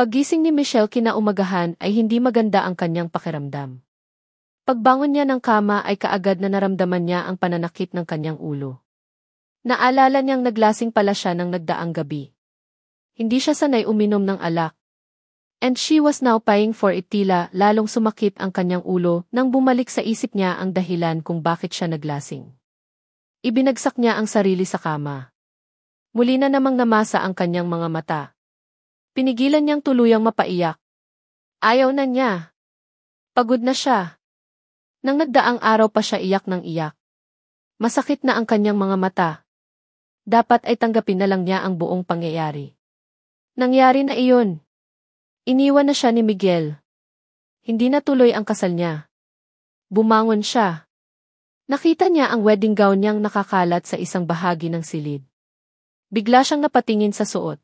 Paggising ni Michelle kinaumagahan ay hindi maganda ang kanyang pakiramdam. Pagbangon niya ng kama ay kaagad na naramdaman niya ang pananakit ng kanyang ulo. Naalala niyang naglasing pala siya ng nagdaang gabi. Hindi siya sanay uminom ng alak. And she was now paying for it. Tila lalong sumakit ang kanyang ulo nang bumalik sa isip niya ang dahilan kung bakit siya naglasing. Ibinagsak niya ang sarili sa kama. Muli na namang namasa ang kanyang mga mata. Pinigilan niyang tuluyang mapaiyak. Ayaw na niya. Pagod na siya. Nang nagdaang araw pa siya iyak ng iyak. Masakit na ang kanyang mga mata. Dapat ay tanggapin na lang niya ang buong pangyayari. Nangyari na iyon. Iniwan na siya ni Miguel. Hindi na tuloy ang kasal niya. Bumangon siya. Nakita niya ang wedding gown niyang nakakalat sa isang bahagi ng silid. Bigla siyang napatingin sa suot.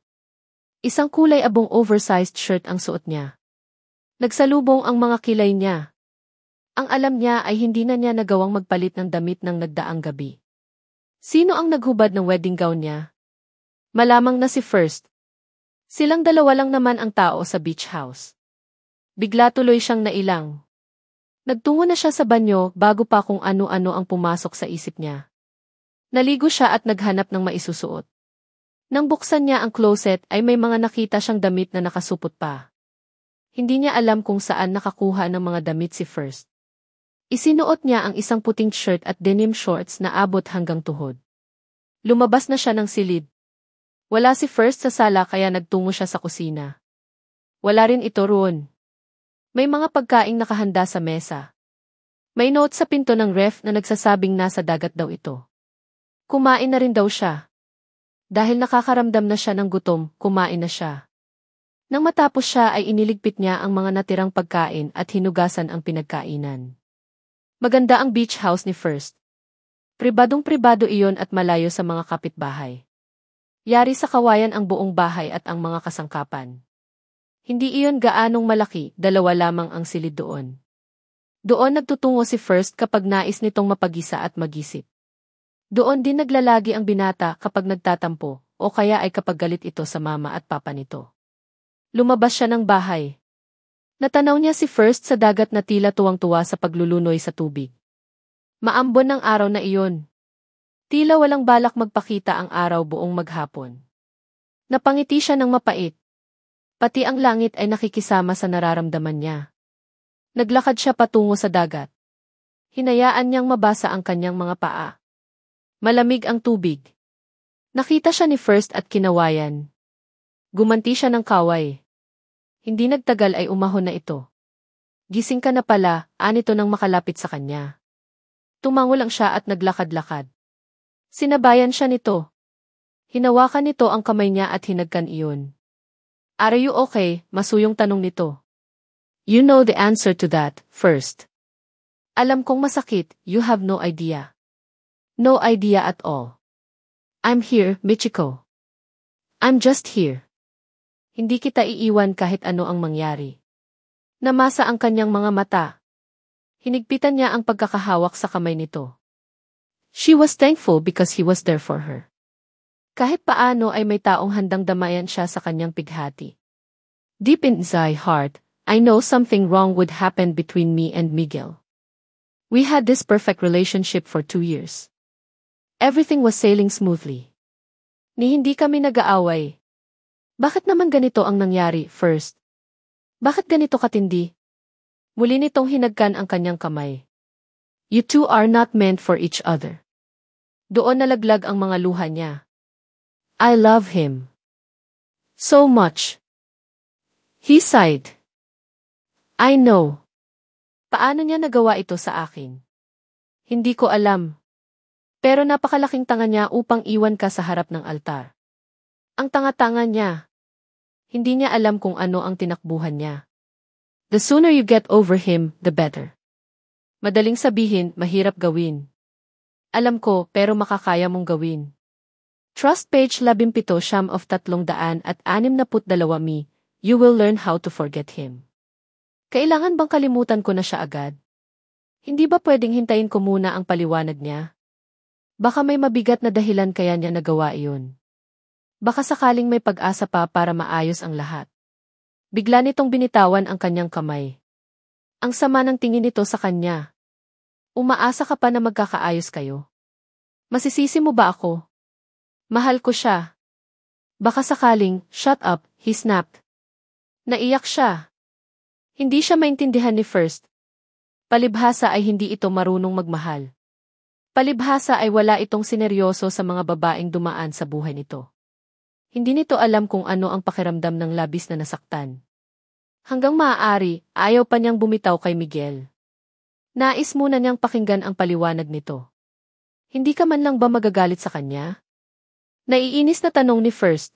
Isang kulay abong oversized shirt ang suot niya. Nagsalubong ang mga kilay niya. Ang alam niya ay hindi na niya nagawang magpalit ng damit ng nagdaang gabi. Sino ang naghubad ng wedding gown niya? Malamang na si First. Silang dalawa lang naman ang tao sa beach house. Bigla tuloy siyang nailang. Nagtungo na siya sa banyo bago pa kung ano-ano ang pumasok sa isip niya. Naligo siya at naghanap ng maisusuot. Nang buksan niya ang closet ay may mga nakita siyang damit na nakasupot pa. Hindi niya alam kung saan nakakuha ng mga damit si First. Isinuot niya ang isang puting shirt at denim shorts na abot hanggang tuhod. Lumabas na siya ng silid. Wala si First sa sala kaya nagtungo siya sa kusina. Wala rin ito roon. May mga pagkaing nakahanda sa mesa. May note sa pinto ng ref na nagsasabing nasa dagat daw ito. Kumain na rin daw siya. Dahil nakakaramdam na siya ng gutom, kumain na siya. Nang matapos siya ay iniligpit niya ang mga natirang pagkain at hinugasan ang pinagkainan. Maganda ang beach house ni First. Pribadong-pribado iyon at malayo sa mga kapitbahay. Yari sa kawayan ang buong bahay at ang mga kasangkapan. Hindi iyon gaanong malaki, dalawa lamang ang silid doon. Doon nagtutungo si First kapag nais nitong mapagisa at magisip. Doon din naglalagi ang binata kapag nagtatampo, o kaya ay kapag galit ito sa mama at papa nito. Lumabas siya ng bahay. Natanaw niya si First sa dagat na tila tuwang-tuwa sa paglulunoy sa tubig. Maambon ng araw na iyon. Tila walang balak magpakita ang araw buong maghapon. Napangiti siya ng mapait. Pati ang langit ay nakikisama sa nararamdaman niya. Naglakad siya patungo sa dagat. Hinayaan niyang mabasa ang kanyang mga paa. Malamig ang tubig. Nakita siya ni First at kinawayan. Gumanti siya ng kaway. Hindi nagtagal ay umahon na ito. Gising ka na pala, anito nang makalapit sa kanya. Tumango lang siya at naglakad-lakad. Sinabayan siya nito. Hinawakan nito ang kamay niya at hinagkan iyon. Are you okay? Masuyong tanong nito. You know the answer to that, First. Alam kong masakit, you have no idea. No idea at all. I'm here, Michiko. I'm just here. Hindi kita iiwan kahit ano ang mangyari. Namasa ang kanyang mga mata. Hinigpitan niya ang pagkakahawak sa kamay nito. She was thankful because he was there for her. Kahit paano ay may taong handang damayan siya sa kanyang pighati. Deep inside heart, I know something wrong would happen between me and Miguel. We had this perfect relationship for 2 years. Everything was sailing smoothly. Ni hindi kami nag-aaway. Bakit naman ganito ang nangyari, First? Bakit ganito katindi? Muli nitong hinagkan ang kanyang kamay. You two are not meant for each other. Doon nalaglag ang mga luha niya. I love him. So much. He sighed. I know. Paano niya nagawa ito sa akin? Hindi ko alam. Pero napakalaking tanga niya upang iwan ka sa harap ng altar. Ang tanga-tanga niya. Hindi niya alam kung ano ang tinakbuhan niya. The sooner you get over him, the better. Madaling sabihin, mahirap gawin. Alam ko, pero makakaya mong gawin. Trust page 17 siyam of 362 mi, you will learn how to forget him. Kailangan bang kalimutan ko na siya agad? Hindi ba pwedeng hintayin ko muna ang paliwanag niya? Baka may mabigat na dahilan kaya niya nagawa iyon. Baka sakaling may pag-asa pa para maayos ang lahat. Bigla nitong binitawan ang kanyang kamay. Ang sama ng tingin nito sa kanya. Umaasa ka pa na magkakaayos kayo? Masisisi mo ba ako? Mahal ko siya. Baka sakaling, shut up, he snapped. Naiyak siya. Hindi siya maintindihan ni First. Palibhasa ay hindi ito marunong magmahal. Palibhasa ay wala itong sineryoso sa mga babaeng dumaan sa buhay nito. Hindi nito alam kung ano ang pakiramdam ng labis na nasaktan. Hanggang maaari, ayaw pa niyang bumitaw kay Miguel. Nais muna niyang pakinggan ang paliwanag nito. Hindi ka man lang ba magagalit sa kanya? Naiinis na tanong ni First.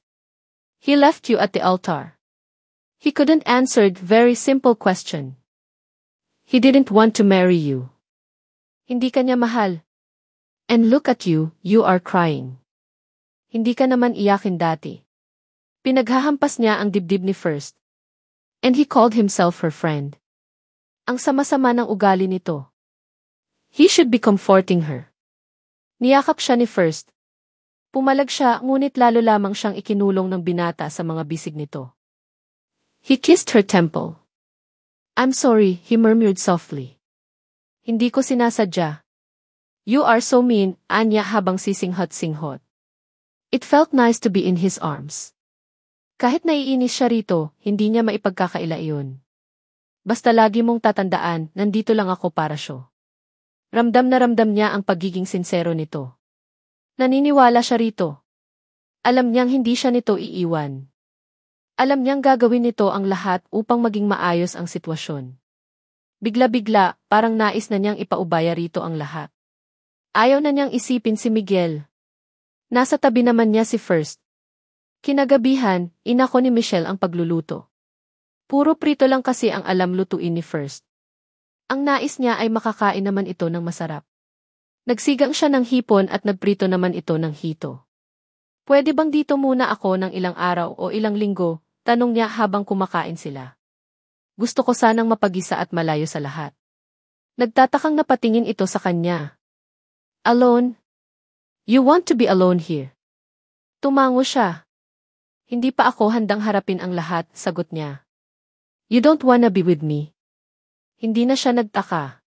He left you at the altar. He couldn't answer the very simple question. He didn't want to marry you. Hindi ka niya mahal. And look at you, you are crying. Hindi ka naman iyakin dati. Pinaghahampas niya ang dibdib ni First. And he called himself her friend. Ang sama-sama ng ugali nito. He should be comforting her. Niyakap siya ni First. Pumalag siya ngunit lalo lamang siyang ikinulong ng binata sa mga bisig nito. He kissed her temple. I'm sorry, he murmured softly. Hindi ko sinasadya. You are so mean, Anya habang sisinghat-singhot. It felt nice to be in his arms. Kahit naiinis siya rito, hindi niya maipagkakaila iyon. Basta lagi mong tatandaan, nandito lang ako para siya. Ramdam na ramdam niya ang pagiging sinsero nito. Naniniwala siya rito. Alam niyang hindi siya nito iiwan. Alam niyang gagawin nito ang lahat upang maging maayos ang sitwasyon. Bigla-bigla, parang nais na niyang ipaubaya rito ang lahat. Ayaw na niyang isipin si Miguel. Nasa tabi naman niya si First. Kinagabihan, inako ni Michelle ang pagluluto. Puro prito lang kasi ang alam lutuin ni First. Ang nais niya ay makakain naman ito ng masarap. Nagsigang siya ng hipon at nagprito naman ito ng hito. Pwede bang dito muna ako ng ilang araw o ilang linggo? Tanong niya habang kumakain sila. Gusto ko sanang mapag-isa at malayo sa lahat. Nagtatakang napatingin ito sa kanya. Alone? You want to be alone here? Tumango siya. Hindi pa ako handang harapin ang lahat, sagot niya. You don't wanna be with me? Hindi na siya nagtaka.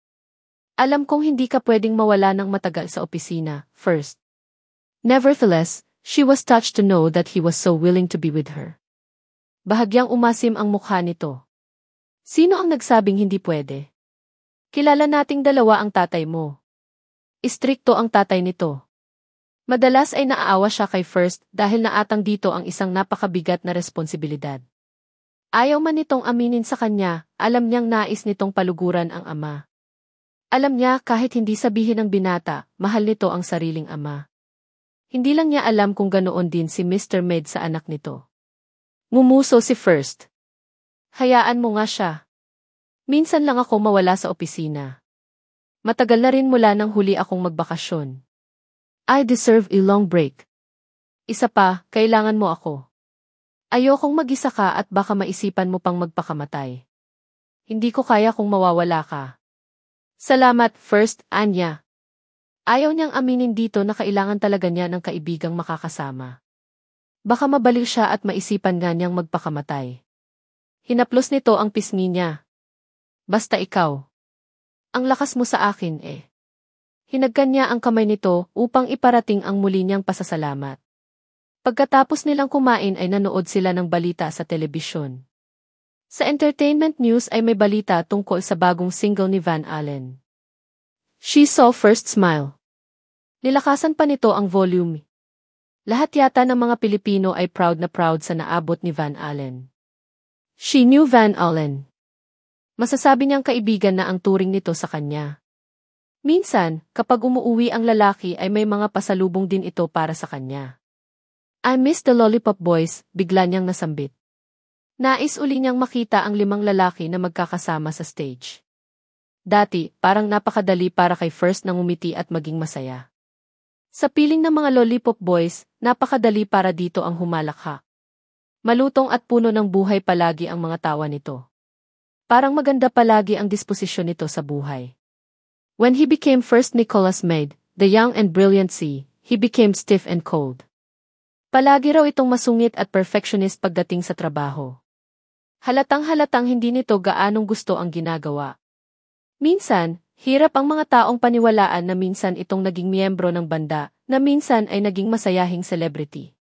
Alam kong hindi ka pwedeng mawala ng matagal sa opisina, First. Nevertheless, she was touched to know that he was so willing to be with her. Bahagyang umasim ang mukha nito. Sino ang nagsabing hindi pwede? Kilala nating dalawa ang tatay mo. Istrikto ang tatay nito. Madalas ay naaawa siya kay First dahil naatang dito ang isang napakabigat na responsibilidad. Ayaw man nitong aminin sa kanya, alam niyang nais nitong paluguran ang ama. Alam niya kahit hindi sabihin ng binata, mahal nito ang sariling ama. Hindi lang niya alam kung ganoon din si Mr. Med sa anak nito. Ngumuso si First. Hayaan mo nga siya. Minsan lang ako mawala sa opisina. Matagal na rin mula nang huli akong magbakasyon. I deserve a long break. Isa pa, kailangan mo ako. Ayokong mag-isa ka at baka maisipan mo pang magpakamatay. Hindi ko kaya kung mawawala ka. Salamat, First, Anya. Ayaw niyang aminin dito na kailangan talaga niya ng kaibigang makakasama. Baka mabaliw siya at maisipan nga niyang magpakamatay. Hinaplos nito ang pisngi niya. Basta ikaw. Ang lakas mo sa akin eh. Hinagkan niya ang kamay nito upang iparating ang muli niyang pasasalamat. Pagkatapos nilang kumain ay nanood sila ng balita sa telebisyon. Sa entertainment news ay may balita tungkol sa bagong single ni Van Allen. She saw First smile. Nilakasan pa nito ang volume. Lahat yata ng mga Pilipino ay proud na proud sa naabot ni Van Allen. She knew Van Allen. Masasabi niyang kaibigan na ang turing nito sa kanya. Minsan, kapag umuuwi ang lalaki ay may mga pasalubong din ito para sa kanya. I miss the Lollipop Boys, bigla niyang nasambit. Nais uli niyang makita ang 5 lalaki na magkakasama sa stage. Dati, parang napakadali para kay First na ngumiti at maging masaya. Sa piling ng mga Lollipop Boys, napakadali para dito ang humalakha. Malutong at puno ng buhay palagi ang mga tawa nito. Parang maganda palagi ang disposisyon nito sa buhay. When he became First Nicholas Maid, the young and brilliant he became stiff and cold. Palagi raw itong masungit at perfectionist pagdating sa trabaho. Halatang-halatang hindi nito gaanong gusto ang ginagawa. Minsan, hirap ang mga taong paniwalaan na minsan itong naging miyembro ng banda, na minsan ay naging masayahing celebrity.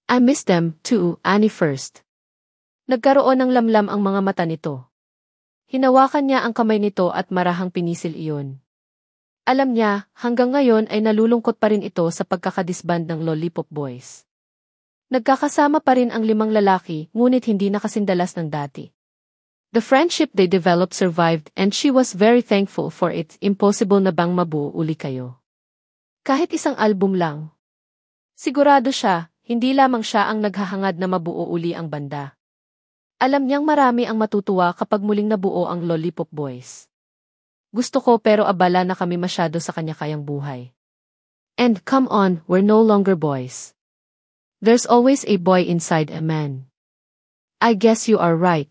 I miss them, too, Annie first. Nagkaroon ng lamlam ang mga mata nito. Hinawakan niya ang kamay nito at marahang pinisil iyon. Alam niya, hanggang ngayon ay nalulungkot pa rin ito sa pagkakadisband ng Lollipop Boys. Nagkakasama pa rin ang 5 lalaki, ngunit hindi nakasindalas ng dati. The friendship they developed survived and she was very thankful for it. Impossible na bang mabuo uli kayo? Kahit isang album lang. Sigurado siya, hindi lamang siya ang naghahangad na mabuo uli ang banda. Alam niyang marami ang matutuwa kapag muling nabuo ang Lollipop Boys. Gusto ko pero abala na kami masyado sa kanya-kayang buhay. And come on, we're no longer boys. There's always a boy inside a man. I guess you are right.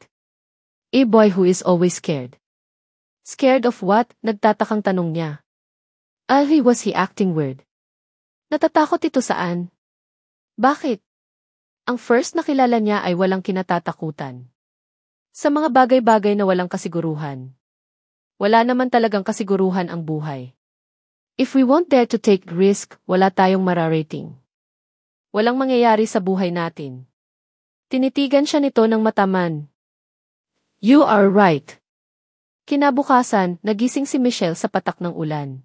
A boy who is always scared. Scared of what? Nagtatakang tanong niya. Was he acting weird? Natatakot ito saan? Bakit? Ang first na kilala niya ay walang kinatatakutan. Sa mga bagay-bagay na walang kasiguruhan. Wala naman talagang kasiguruhan ang buhay. If we won't dare to take risk, wala tayong mararating. Walang mangyayari sa buhay natin. Tinitigan siya nito ng mataman. You are right. Kinabukasan, nagising si Michelle sa patak ng ulan.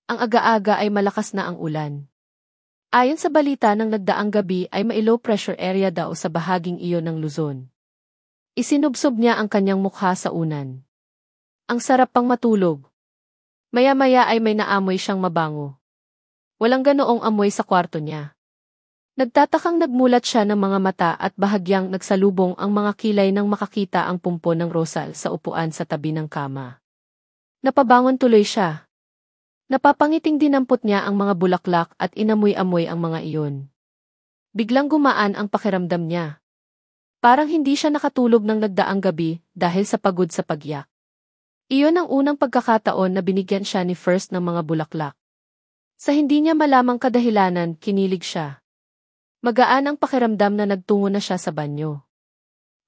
Ang aga-aga ay malakas na ang ulan. Ayon sa balita ng nagdaang gabi ay may low pressure area daw sa bahaging iyon ng Luzon. Isinubsob niya ang kanyang mukha sa unan. Ang sarap pang matulog. Maya-maya ay may naamoy siyang mabango. Walang ganoong amoy sa kwarto niya. Nagtatakang nagmulat siya ng mga mata at bahagyang nagsalubong ang mga kilay nang makakita ang pumpo ng Rosal sa upuan sa tabi ng kama. Napabangon tuloy siya. Napapangiting dinampot niya ang mga bulaklak at inamoy-amoy ang mga iyon. Biglang gumaan ang pakiramdam niya. Parang hindi siya nakatulog ng nagdaang gabi dahil sa pagod sa pagyak. Iyon ang unang pagkakataon na binigyan siya ni First ng mga bulaklak. Sa hindi niya malamang kadahilanan, kinilig siya. Magaan ang pakiramdam na nagtungo na siya sa banyo.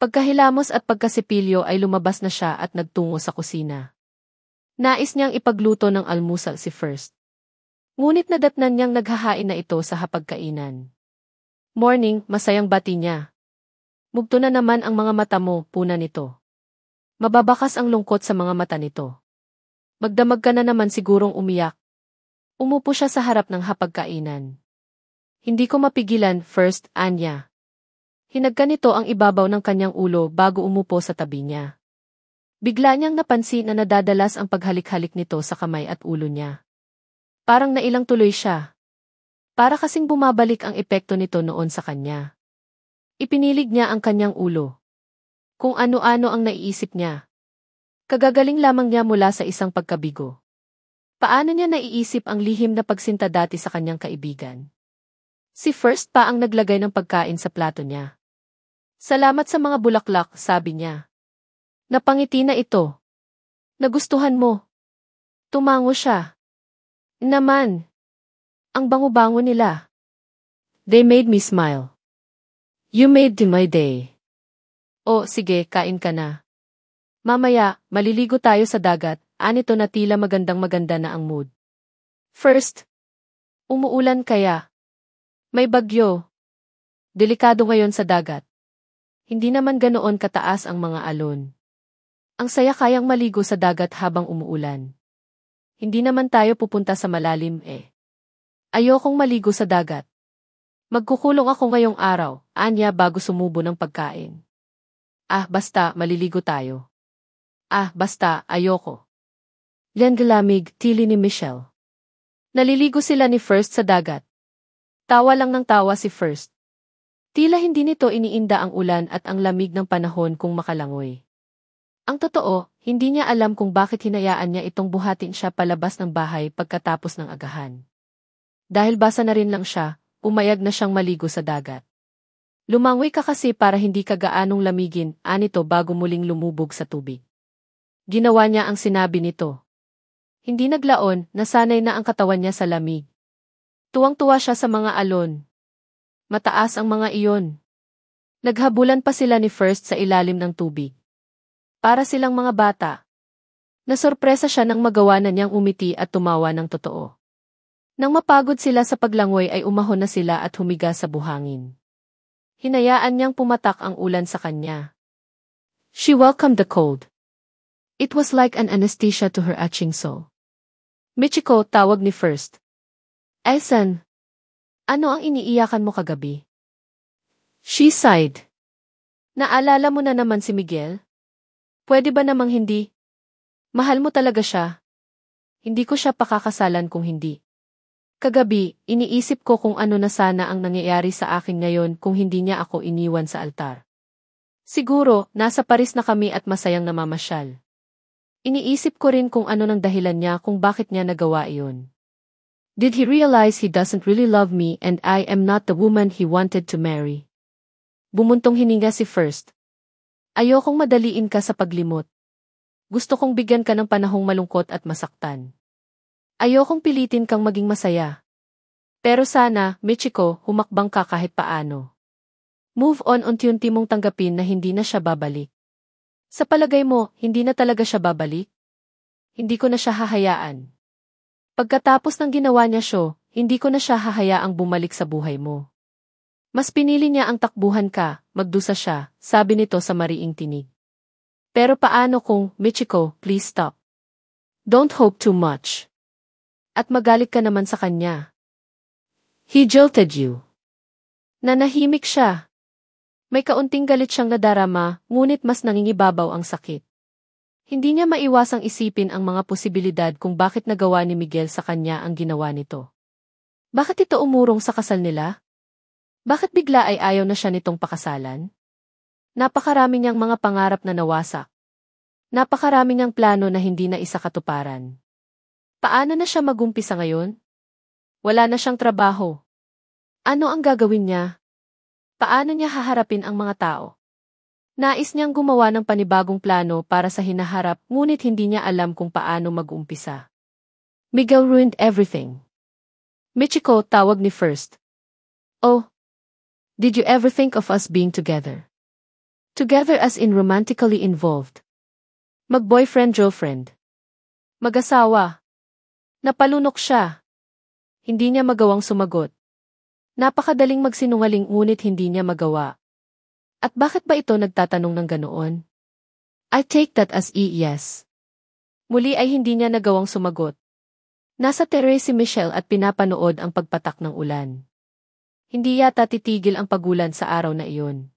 Pagkahilamos at pagkasipilyo ay lumabas na siya at nagtungo sa kusina. Nais niyang ipagluto ng almusal si First. Ngunit nadatnan niyang naghahain na ito sa hapagkainan. Morning, masayang bati niya. Mugto na naman ang mga mata mo, puna nito. Mababakas ang lungkot sa mga mata nito. Magdamag ka na naman sigurong umiyak. Umupo siya sa harap ng hapagkainan. Hindi ko mapigilan, First, Anya. Hinagka nito ang ibabaw ng kanyang ulo bago umupo sa tabi niya. Bigla niyang napansin na nadadalas ang paghalik-halik nito sa kamay at ulo niya. Parang nailang tuloy siya. Para kasing bumabalik ang epekto nito noon sa kanya. Ipinilig niya ang kanyang ulo. Kung ano-ano ang naiisip niya. Kagagaling lamang niya mula sa isang pagkabigo. Paano niya naiisip ang lihim na pagsinta dati sa kanyang kaibigan? Si First pa ang naglagay ng pagkain sa plato niya. Salamat sa mga bulaklak, sabi niya. Napangiti na ito. Nagustuhan mo. Tumango siya. Naman. Ang bango-bango nila. They made me smile. You made my day. O, sige, kain ka na. Mamaya, maliligo tayo sa dagat, anito na tila magandang-maganda na ang mood. First, umuulan kaya? May bagyo. Delikado ngayon sa dagat. Hindi naman ganoon kataas ang mga alon. Ang saya kayang maligo sa dagat habang umuulan. Hindi naman tayo pupunta sa malalim eh. Ayokong maligo sa dagat. Magkukulong ako ngayong araw, Anya bago sumubo ng pagkain. Basta, maliligo tayo. Basta, ayoko. Lengalamig, tili ni Michelle. Naliligo sila ni First sa dagat. Tawa lang ng tawa si First. Tila hindi nito iniinda ang ulan at ang lamig ng panahon kung makalangoy. Ang totoo, hindi niya alam kung bakit hinayaan niya itong buhatin siya palabas ng bahay pagkatapos ng agahan. Dahil basa na rin lang siya, umayag na siyang maligo sa dagat. Lumangoy ka kasi para hindi ka gaanong lamigin, anito bago muling lumubog sa tubig. Ginawa niya ang sinabi nito. Hindi naglaon, nasanay na ang katawan niya sa lamig. Tuwang-tuwa siya sa mga alon. Mataas ang mga iyon. Naghabulan pa sila ni First sa ilalim ng tubig. Para silang mga bata. Nasorpresa siya nang magawa na niyang umiti at tumawa ng totoo. Nang mapagod sila sa paglangoy ay umahon na sila at humiga sa buhangin. Hinayaan niyang pumatak ang ulan sa kanya. She welcomed the cold. It was like an anesthesia to her aching soul. Michiko, tawag ni First. Elsan, ano ang iniiyakan mo kagabi? She sighed. Naalala mo na naman si Miguel? Pwede ba namang hindi? Mahal mo talaga siya. Hindi ko siya pakakasalan kung hindi. Kagabi, iniisip ko kung ano na sana ang nangyayari sa akin ngayon kung hindi niya ako iniwan sa altar. Siguro, nasa Paris na kami at masayang namamasyal. Iniisip ko rin kung ano ng dahilan niya kung bakit niya nagawa iyon. Did he realize he doesn't really love me and I am not the woman he wanted to marry? Bumuntong hininga si First. Ayokong madaliin ka sa paglimot. Gusto kong bigyan ka ng panahong malungkot at masaktan. Ayokong pilitin kang maging masaya. Pero sana, Michiko, humakbang ka kahit paano. Move on, unti-unti mong tanggapin na hindi na siya babalik. Sa palagay mo, hindi na talaga siya babalik? Hindi ko na siya hahayaan. Pagkatapos ng ginawa niya siya, hindi ko na siya hahayaang bumalik sa buhay mo. Mas pinili niya ang takbuhan ka, magdusa siya, sabi nito sa mariing tinig. Pero paano kung, Michiko, please stop. Don't hope too much. At magalit ka naman sa kanya. He jilted you. Nanahimik siya. May kaunting galit siyang nadarama, ngunit mas nangingibabaw ang sakit. Hindi niya maiwasang isipin ang mga posibilidad kung bakit nagawa ni Miguel sa kanya ang ginawa nito. Bakit ito umurong sa kasal nila? Bakit bigla ay ayaw na siya nitong pakasalan? Napakarami niyang mga pangarap na nawasak. Napakarami niyang plano na hindi na isa katuparan. Paano na siya magumpisa ngayon? Wala na siyang trabaho. Ano ang gagawin niya? Paano niya haharapin ang mga tao? Nais niyang gumawa ng panibagong plano para sa hinaharap ngunit hindi niya alam kung paano mag-umpisa. Miguel ruined everything. Michiko, tawag ni First. Oh, did you ever think of us being together? Together as in romantically involved. Mag-boyfriend-girlfriend. Mag-asawa. Napalunok siya. Hindi niya magawang sumagot. Napakadaling magsinungaling ngunit hindi niya magawa. At bakit ba ito nagtatanong ng ganoon? I take that as yes. Muli ay hindi niya nagawang sumagot. Nasa terrace si Michelle at pinapanood ang pagpatak ng ulan. Hindi yata titigil ang pagulan sa araw na iyon.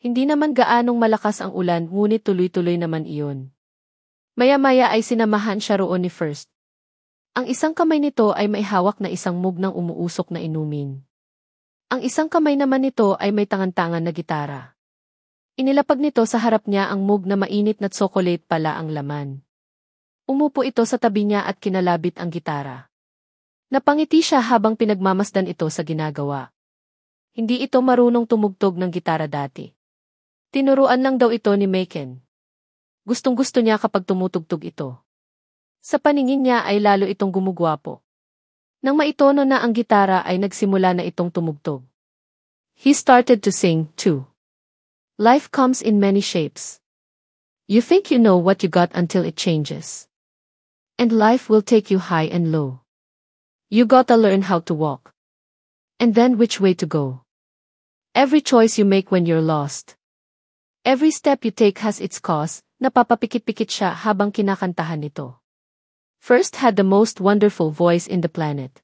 Hindi naman gaanong malakas ang ulan ngunit tuloy-tuloy naman iyon. Maya-maya ay sinamahan siya roon ni First. Ang isang kamay nito ay may hawak na isang mug ng umuusok na inumin. Ang isang kamay naman nito ay may tangan-tangan na gitara. Inilapag nito sa harap niya ang mug na mainit na tsokolate pala ang laman. Umupo ito sa tabi niya at kinalabit ang gitara. Napangiti siya habang pinagmamasdan ito sa ginagawa. Hindi ito marunong tumugtog ng gitara dati. Tinuruan lang daw ito ni Maken. Gustong-gusto niya kapag tumutugtog ito. Sa paningin niya ay lalo itong gumugwapo. Nang maitono na ang gitara ay nagsimula na itong tumugtog. He started to sing, too. Life comes in many shapes. You think you know what you got until it changes. And life will take you high and low. You gotta learn how to walk. And then which way to go. Every choice you make when you're lost. Every step you take has its cause, napapapikit-pikit siya habang kinakantahan nito. First had the most wonderful voice in the planet.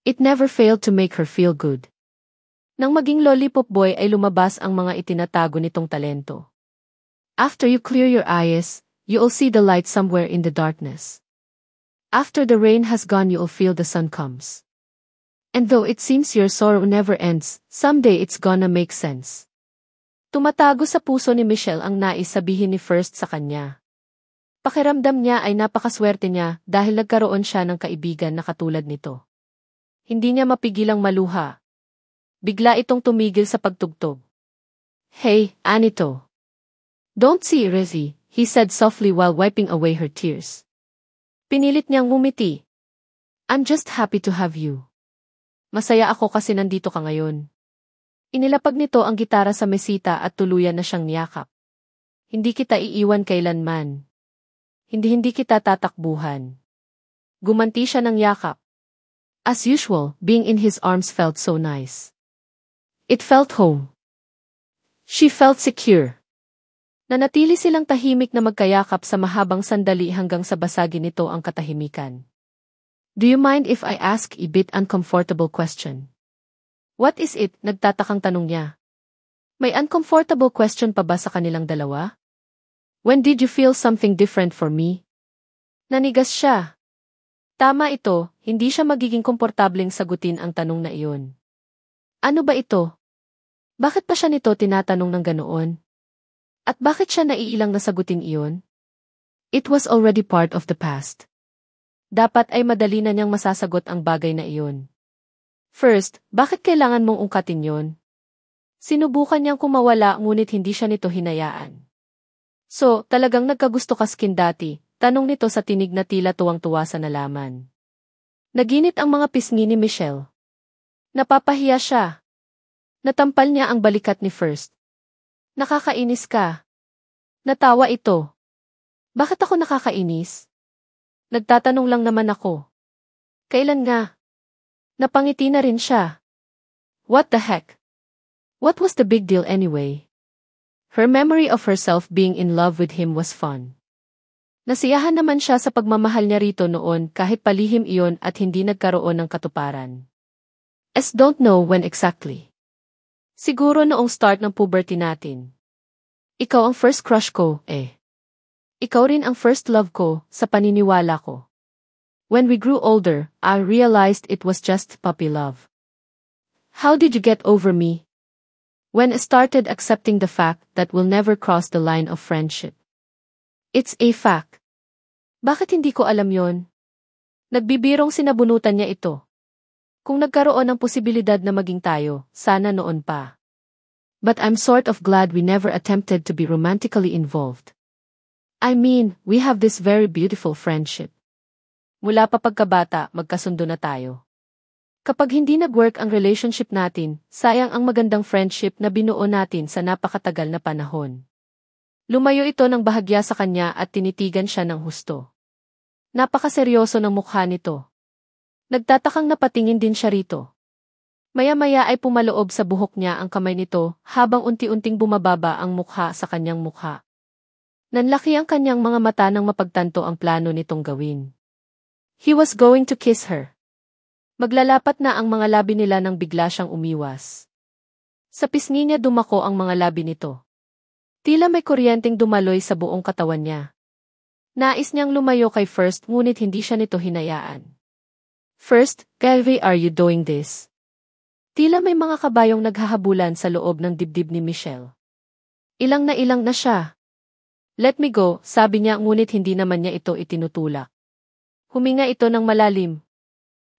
It never failed to make her feel good. Nang maging lollipop boy ay lumabas ang mga itinatago nitong talento. After you clear your eyes, you'll see the light somewhere in the darkness. After the rain has gone you'll feel the sun comes. And though it seems your sorrow never ends, someday it's gonna make sense. Tumatago sa puso ni Michelle ang nais sabihin ni First sa kanya. Pakiramdam niya ay napakaswerte niya dahil nagkaroon siya ng kaibigan na katulad nito. Hindi niya mapigilang maluha. Bigla itong tumigil sa pagtugtog. Hey, Anito. Don't see Rizzy, he said softly while wiping away her tears. Pinilit niyang ngumiti. I'm just happy to have you. Masaya ako kasi nandito ka ngayon. Inilapag nito ang gitara sa mesita at tuluyan na siyang niyakap. Hindi kita iiwan kailanman. Hindi kita tatakbuhan. Gumanti siya ng yakap. As usual, being in his arms felt so nice. It felt home. She felt secure. Nanatili silang tahimik na magkayakap sa mahabang sandali hanggang sa basagin nito ang katahimikan. Do you mind if I ask a bit uncomfortable question? What is it? Nagtatakang tanong niya. May uncomfortable question pa ba sa kanilang dalawa? When did you feel something different for me? Nanigas siya. Tama ito, hindi siya magiging komportableng sagutin ang tanong na iyon. Ano ba ito? Bakit pa siya nito tinatanong ng ganoon? At bakit siya naiilang nasagutin iyon? It was already part of the past. Dapat ay madali na niyang masasagot ang bagay na iyon. First, bakit kailangan mong ungkatin yon? Sinubukan niyang kumawala ngunit hindi siya nito hinayaan. So, talagang nagkagusto ka skin dati, tanong nito sa tinig na tila tuwang-tuwa sa nalaman. Naginit ang mga pisngi ni Michelle. Napapahiya siya. Natampal niya ang balikat ni First. Nakakainis ka. Natawa ito. Bakit ako nakakainis? Nagtatanong lang naman ako. Kailan nga? Napangiti na rin siya. What the heck? What was the big deal anyway? Her memory of herself being in love with him was fun. Nasiyahan naman siya sa pagmamahal niya rito noon kahit palihim iyon at hindi nagkaroon ng katuparan. Don't know when exactly. Siguro noong start ng puberty natin. Ikaw ang first crush ko, eh. Ikaw rin ang first love ko, sa paniniwala ko. When we grew older, I realized it was just puppy love. How did you get over me? When I started accepting the fact that we'll never cross the line of friendship. It's a fact. Bakit hindi ko alam yon? Nagbibirong sinabunutan niya ito. Kung nagkaroon ng posibilidad na maging tayo, sana noon pa. But I'm sort of glad we never attempted to be romantically involved. I mean, we have this very beautiful friendship. Mula pa pagkabata, magkasundo na tayo. Kapag hindi nag-work ang relationship natin, sayang ang magandang friendship na binuo natin sa napakatagal na panahon. Lumayo ito ng bahagya sa kanya at tinitigan siya ng husto. Napakaseryoso ng mukha nito. Nagtatakang napatingin din siya rito. Maya-maya ay pumaloob sa buhok niya ang kamay nito habang unti-unting bumababa ang mukha sa kanyang mukha. Nanlaki ang kanyang mga mata nang mapagtanto ang plano nitong gawin. He was going to kiss her. Maglalapat na ang mga labi nila nang bigla siyang umiwas. Sa pisngi niya dumako ang mga labi nito. Tila may kuryenteng dumaloy sa buong katawan niya. Nais niyang lumayo kay First ngunit hindi siya nito hinayaan. First, why are you doing this? Tila may mga kabayong naghahabulan sa loob ng dibdib ni Michelle. Ilang na siya. Let me go, sabi niya ngunit hindi naman niya ito itinutulak. Huminga ito ng malalim.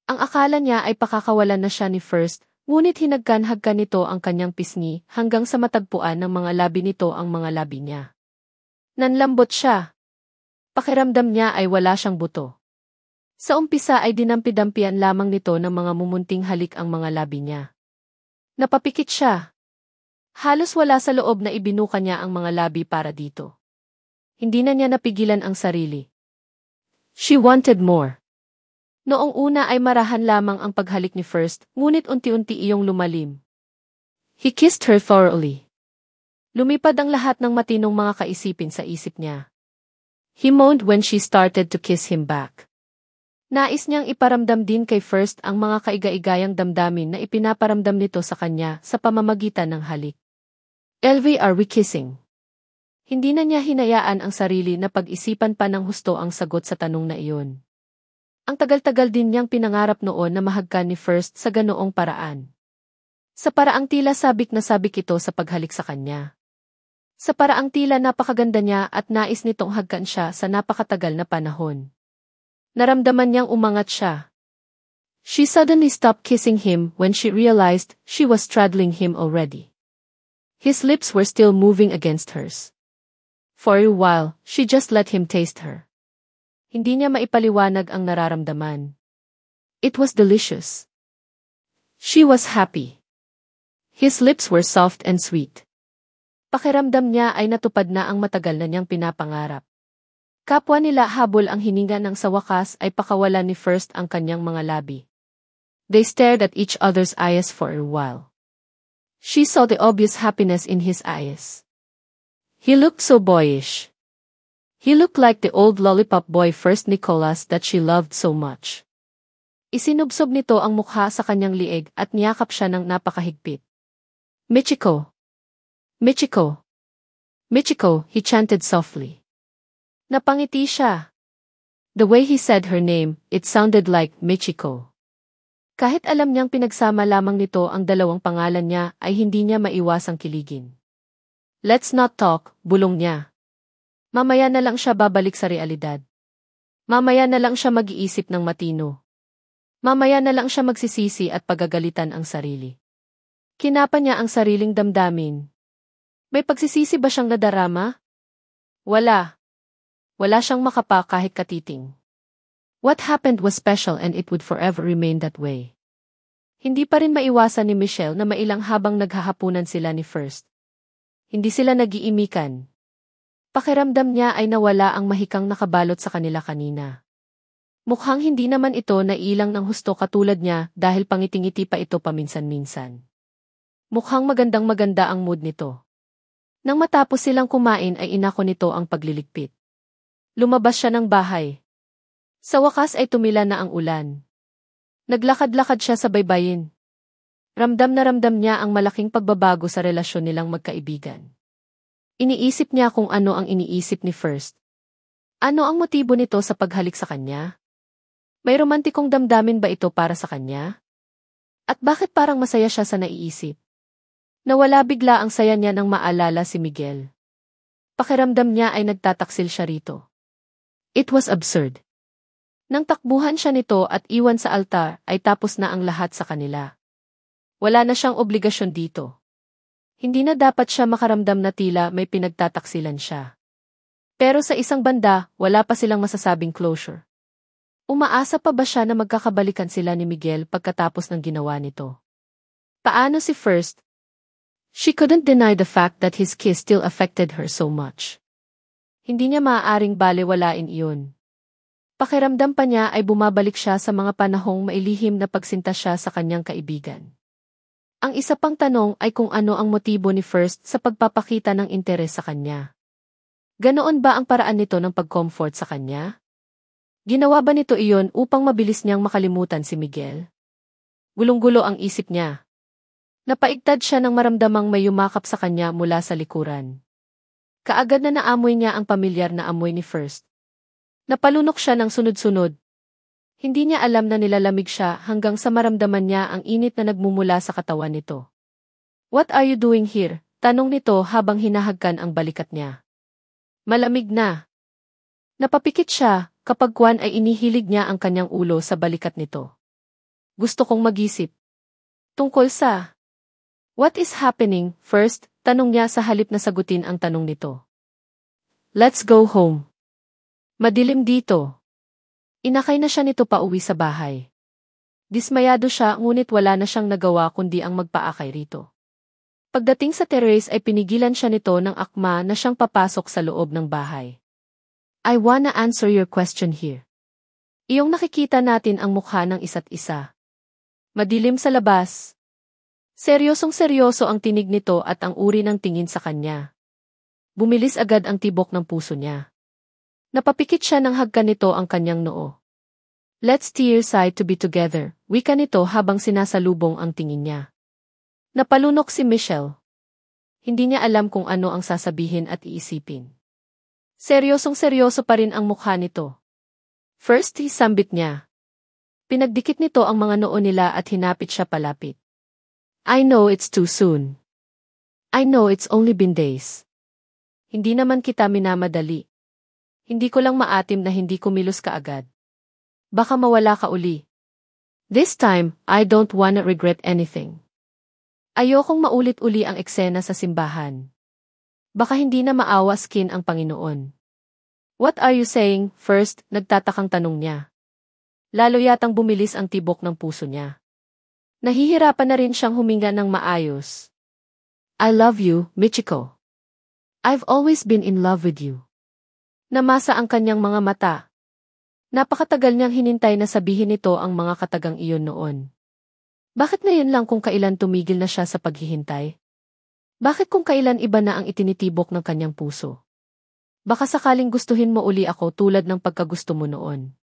Ang akala niya ay pakakawalan na siya ni First, ngunit hinagkan-hagkan nito ang kanyang pisngi hanggang sa matagpuan ng mga labi nito ang mga labi niya. Nanlambot siya. Pakiramdam niya ay wala siyang buto. Sa umpisa ay dinampi-dampian lamang nito ng mga mumunting halik ang mga labi niya. Napapikit siya. Halos wala sa loob na ibinuka niya ang mga labi para dito. Hindi na niya napigilan ang sarili. She wanted more. Noong una ay marahan lamang ang paghalik ni First, ngunit unti-unti iyong lumalim. He kissed her thoroughly. Lumipad ang lahat ng matinong mga kaisipin sa isip niya. He moaned when she started to kiss him back. Nais niyang iparamdam din kay First ang mga kaiga-igayang damdamin na ipinaparamdam nito sa kanya sa pamamagitan ng halik. Are we kissing? Hindi na niya hinayaan ang sarili na pag-isipan pa ng husto ang sagot sa tanong na iyon. Ang tagal-tagal din niyang pinangarap noon na mahagkan ni First sa ganoong paraan. Sa paraang tila sabik na sabik ito sa paghalik sa kanya. Sa paraang tila napakaganda niya at nais nitong hagkan siya sa napakatagal na panahon. Naramdaman niyang umangat siya. She suddenly stopped kissing him when she realized she was straddling him already. His lips were still moving against hers. For a while, she just let him taste her. Hindi niya maipaliwanag ang nararamdaman. It was delicious. She was happy. His lips were soft and sweet. Pakiramdam niya ay natupad na ang matagal na niyang pinapangarap. Kapwa nila habol ang hininga nang sa wakas ay pakawalan ni First ang kanyang mga labi. They stared at each other's eyes for a while. She saw the obvious happiness in his eyes. He looked so boyish. He looked like the old lollipop boy First Nicholas that she loved so much. Isinubsob nito ang mukha sa kanyang liig at niyakap siya ng napakahigpit. Michiko! Michiko! Michiko, he chanted softly. Napangiti siya. The way he said her name, it sounded like Michiko. Kahit alam niyang pinagsama lamang nito ang dalawang pangalan niya ay hindi niya maiwasang kiligin. Let's not talk, bulong niya. Mamaya na lang siya babalik sa realidad. Mamaya na lang siya mag-iisip ng matino. Mamaya na lang siya magsisisi at pagagalitan ang sarili. Kinapa niya ang sariling damdamin. May pagsisisi ba siyang nadarama? Wala. Wala siyang makapa kahit katiting. What happened was special and it would forever remain that way. Hindi pa rin maiwasan ni Michelle na mailang habang naghahapunan sila ni First. Hindi sila nag-iimikan. Pakiramdam niya ay nawala ang mahikang nakabalot sa kanila kanina. Mukhang hindi naman ito nailang ng husto katulad niya dahil pangiting-ngiti pa ito paminsan-minsan. Mukhang magandang-maganda ang mood nito. Nang matapos silang kumain ay inako nito ang pagliligpit. Lumabas siya ng bahay. Sa wakas ay tumila na ang ulan. Naglakad-lakad siya sa baybayin. Ramdam na ramdam niya ang malaking pagbabago sa relasyon nilang magkaibigan. Iniisip niya kung ano ang iniisip ni First. Ano ang motibo nito sa paghalik sa kanya? May romantikong damdamin ba ito para sa kanya? At bakit parang masaya siya sa naiisip? Nawala bigla ang saya niya nang maalala si Miguel. Pakiramdam niya ay nagtataksil siya rito. It was absurd. Nang takbuhan siya nito at iwan sa altar ay tapos na ang lahat sa kanila. Wala na siyang obligasyon dito. Hindi na dapat siya makaramdam na tila may pinagtataksilan siya. Pero sa isang banda, wala pa silang masasabing closure. Umaasa pa ba siya na magkakabalikan sila ni Miguel pagkatapos ng ginawa nito? Paano si First? She couldn't deny the fact that his kiss still affected her so much. Hindi niya maaaring balewalain iyon. Pakiramdam pa niya ay bumabalik siya sa mga panahong mailihim na pagsinta siya sa kanyang kaibigan. Ang isa pang tanong ay kung ano ang motibo ni First sa pagpapakita ng interes sa kanya. Ganoon ba ang paraan nito ng pag-comfort sa kanya? Ginawa ba nito iyon upang mabilis niyang makalimutan si Miguel? Gulong-gulo ang isip niya. Napaigtad siya nang maramdamang may yumakap sa kanya mula sa likuran. Kaagad na naamoy niya ang pamilyar na amoy ni First. Napalunok siya ng sunod-sunod. Hindi niya alam na nilalamig siya hanggang sa maramdaman niya ang init na nagmumula sa katawan nito. What are you doing here? Tanong nito habang hinahagkan ang balikat niya. Malamig na. Napapikit siya kapag Kwan ay inihilig niya ang kanyang ulo sa balikat nito. Gusto kong mag-isip. Tungkol sa what is happening? First, tanong niya sa halip na sagutin ang tanong nito. Let's go home. Madilim dito. Inakay na siya nito pauwi sa bahay. Dismayado siya ngunit wala na siyang nagawa kundi ang magpaakay rito. Pagdating sa terrace ay pinigilan siya nito ng akma na siyang papasok sa loob ng bahay. I wanna answer your question here. Iyong nakikita natin ang mukha ng isa't isa. Madilim sa labas. Seryosong-seryoso ang tinig nito at ang uri ng tingin sa kanya. Bumilis agad ang tibok ng puso niya. Napapikit siya ng hagkan nito ang kanyang noo. Let's tearside to be together, wika nito habang sinasalubong ang tingin niya. Napalunok si Michelle. Hindi niya alam kung ano ang sasabihin at iisipin. Seryosong-seryoso pa rin ang mukha nito. First, sambit niya. Pinagdikit nito ang mga noo nila at hinapit siya palapit. I know it's too soon. I know it's only been days. Hindi naman kita minamadali. Hindi ko lang maatim na hindi kumilos ka agad. Baka mawala ka uli. This time, I don't wanna regret anything. Ayokong maulit-uli ang eksena sa simbahan. Baka hindi na maawa skin ang Panginoon. What are you saying? First, nagtatakang tanong niya. Lalo yatang bumilis ang tibok ng puso niya. Nahihirapan na rin siyang huminga ng maayos. I love you, Michiko. I've always been in love with you. Namasa ang kanyang mga mata. Napakatagal niyang hinintay na sabihin nito ang mga katagang iyon noon. Bakit ngayon lang kung kailan tumigil na siya sa paghihintay? Bakit kung kailan iba na ang itinitibok ng kanyang puso? Baka sakaling gustuhin mo uli ako tulad ng pagkagusto mo noon.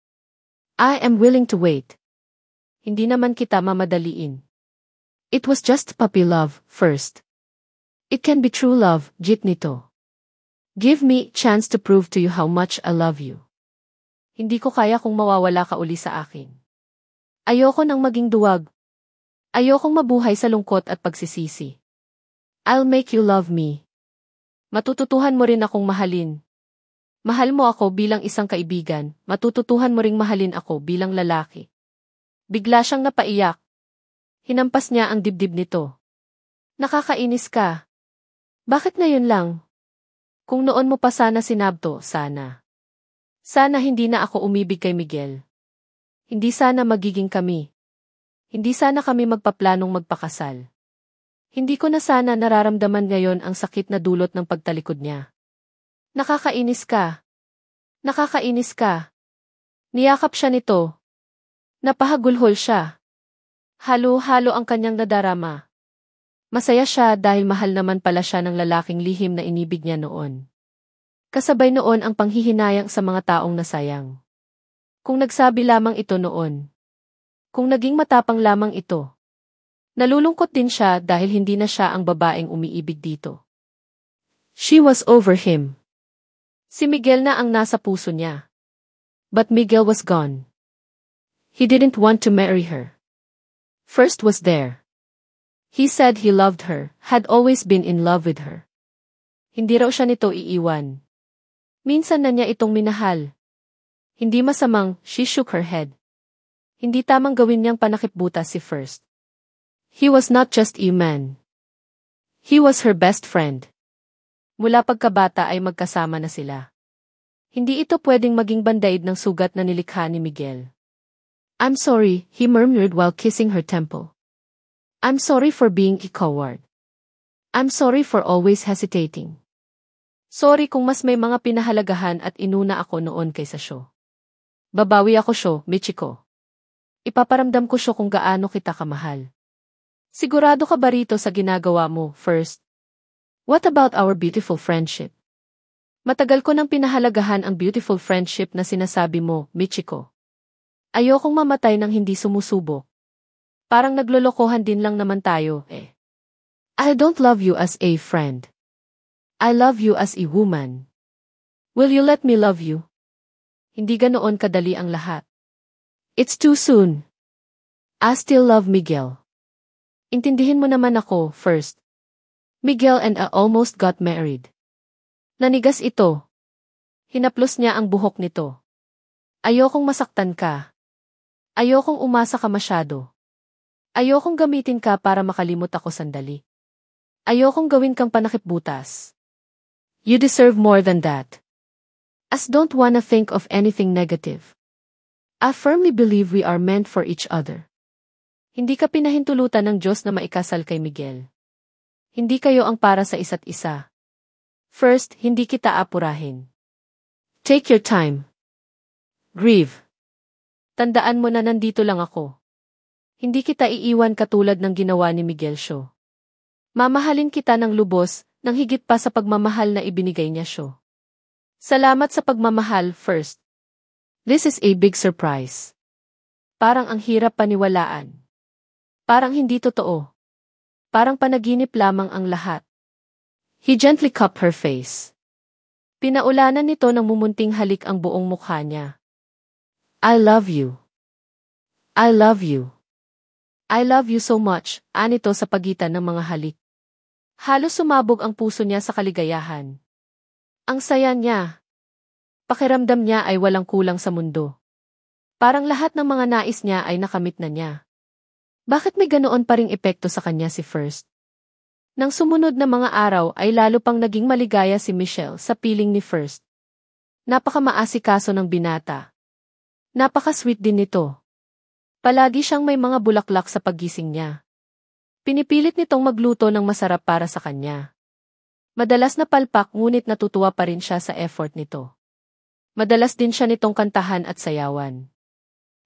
I am willing to wait. Hindi naman kita mamadaliin. It was just puppy love, first. It can be true love, jeep nito. Give me chance to prove to you how much I love you. Hindi ko kaya kung mawawala ka uli sa akin. Ayoko nang maging duwag. Ayokong mabuhay sa lungkot at pagsisisi. I'll make you love me. Matututuhan mo rin akong mahalin. Mahal mo ako bilang isang kaibigan, matututuhan mo ring mahalin ako bilang lalaki. Bigla siyang napaiyak. Hinampas niya ang dibdib nito. Nakakainis ka. Bakit ngayon lang? Kung noon mo pa sana sinabto, sana. Sana hindi na ako umibig kay Miguel. Hindi sana magiging kami. Hindi sana kami magpaplanong magpakasal. Hindi ko na sana nararamdaman ngayon ang sakit na dulot ng pagtalikod niya. Nakakainis ka. Nakakainis ka. Niyakap siya nito. Napahagulhol siya. Halo-halo ang kanyang nadarama. Masaya siya dahil mahal naman pala siya ng lalaking lihim na inibig niya noon. Kasabay noon ang panghihinayang sa mga taong nasayang. Kung nagsabi lamang ito noon. Kung naging matapang lamang ito. Nalulungkot din siya dahil hindi na siya ang babaeng umiibig dito. She was over him. Si Miguel na ang nasa puso niya. But Miguel was gone. He didn't want to marry her. First was there. He said he loved her, had always been in love with her. Hindi raw siya nito iiwan. Minsan na niya itong minahal. Hindi masamang, she shook her head. Hindi tamang gawin niyang panakipbutas si First. He was not just a man. He was her best friend. Mula pagkabata ay magkasama na sila. Hindi ito pwedeng maging bandaid ng sugat na nilikha ni Miguel. I'm sorry, he murmured while kissing her temple. I'm sorry for being a coward. I'm sorry for always hesitating. Sorry kung mas may mga pinahalagahan at inuna ako noon kaysa siyo. Babawi ako siyo, Michiko. Ipaparamdam ko siyo kung gaano kita kamahal. Sigurado ka ba rito sa ginagawa mo, First? What about our beautiful friendship? Matagal ko nang pinahalagahan ang beautiful friendship na sinasabi mo, Michiko. Ayokong mamatay nang hindi sumusubok. Parang naglolokohan din lang naman tayo, eh. I don't love you as a friend. I love you as a woman. Will you let me love you? Hindi ganoon kadali ang lahat. It's too soon. I still love Miguel. Intindihin mo naman ako, First. Miguel and I almost got married. Nanigas ito. Hinaplos niya ang buhok nito. Ayokong masaktan ka. Ayokong umasa ka masyado. Ayokong gamitin ka para makalimot ako sandali. Ayokong gawin kang panakipbutas. You deserve more than that. As don't wanna think of anything negative. I firmly believe we are meant for each other. Hindi ka pinahintulutan ng Diyos na maikasal kay Miguel. Hindi kayo ang para sa isa't isa. First, hindi kita apurahin. Take your time. Grieve. Tandaan mo na nandito lang ako. Hindi kita iiwan katulad ng ginawa ni Miguel siyo. Mamahalin kita ng lubos, ng higit pa sa pagmamahal na ibinigay niya siyo. Salamat sa pagmamahal, First. This is a big surprise. Parang ang hirap paniwalaan. Parang hindi totoo. Parang panaginip lamang ang lahat. He gently cupped her face. Pinaulanan nito ng mumunting halik ang buong mukha niya. I love you. I love you. I love you so much, anito sa pagitan ng mga halik. Halos sumabog ang puso niya sa kaligayahan. Ang saya niya. Pakiramdam niya ay walang kulang sa mundo. Parang lahat ng mga nais niya ay nakamit na niya. Bakit may ganoon pa ring epekto sa kanya si First? Nang sumunod na mga araw ay lalo pang naging maligaya si Michelle sa piling ni First. Napakamaasikaso ng binata. Napaka-sweet din nito. Palagi siyang may mga bulaklak sa paggising niya. Pinipilit nitong magluto ng masarap para sa kanya. Madalas na palpak ngunit natutuwa pa rin siya sa effort nito. Madalas din siya nitong kantahan at sayawan.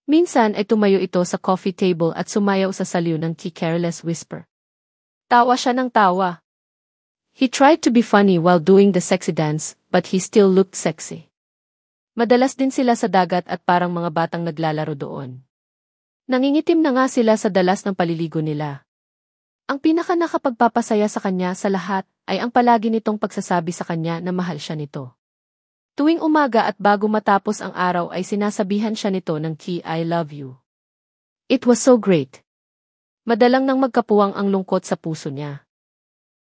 Minsan ay tumayo ito sa coffee table at sumayaw sa saliw ng careless whisper. Tawa siya ng tawa. He tried to be funny while doing the sexy dance, but he still looked sexy. Madalas din sila sa dagat at parang mga batang naglalaro doon. Nangingitim na nga sila sa dalas ng paliligo nila. Ang pinaka nakapagpapasaya sa kanya sa lahat ay ang palagi nitong pagsasabi sa kanya na mahal siya nito. Tuwing umaga at bago matapos ang araw ay sinasabihan siya nito ng I love you. It was so great. Madalang nang magkapuwang ang lungkot sa puso niya.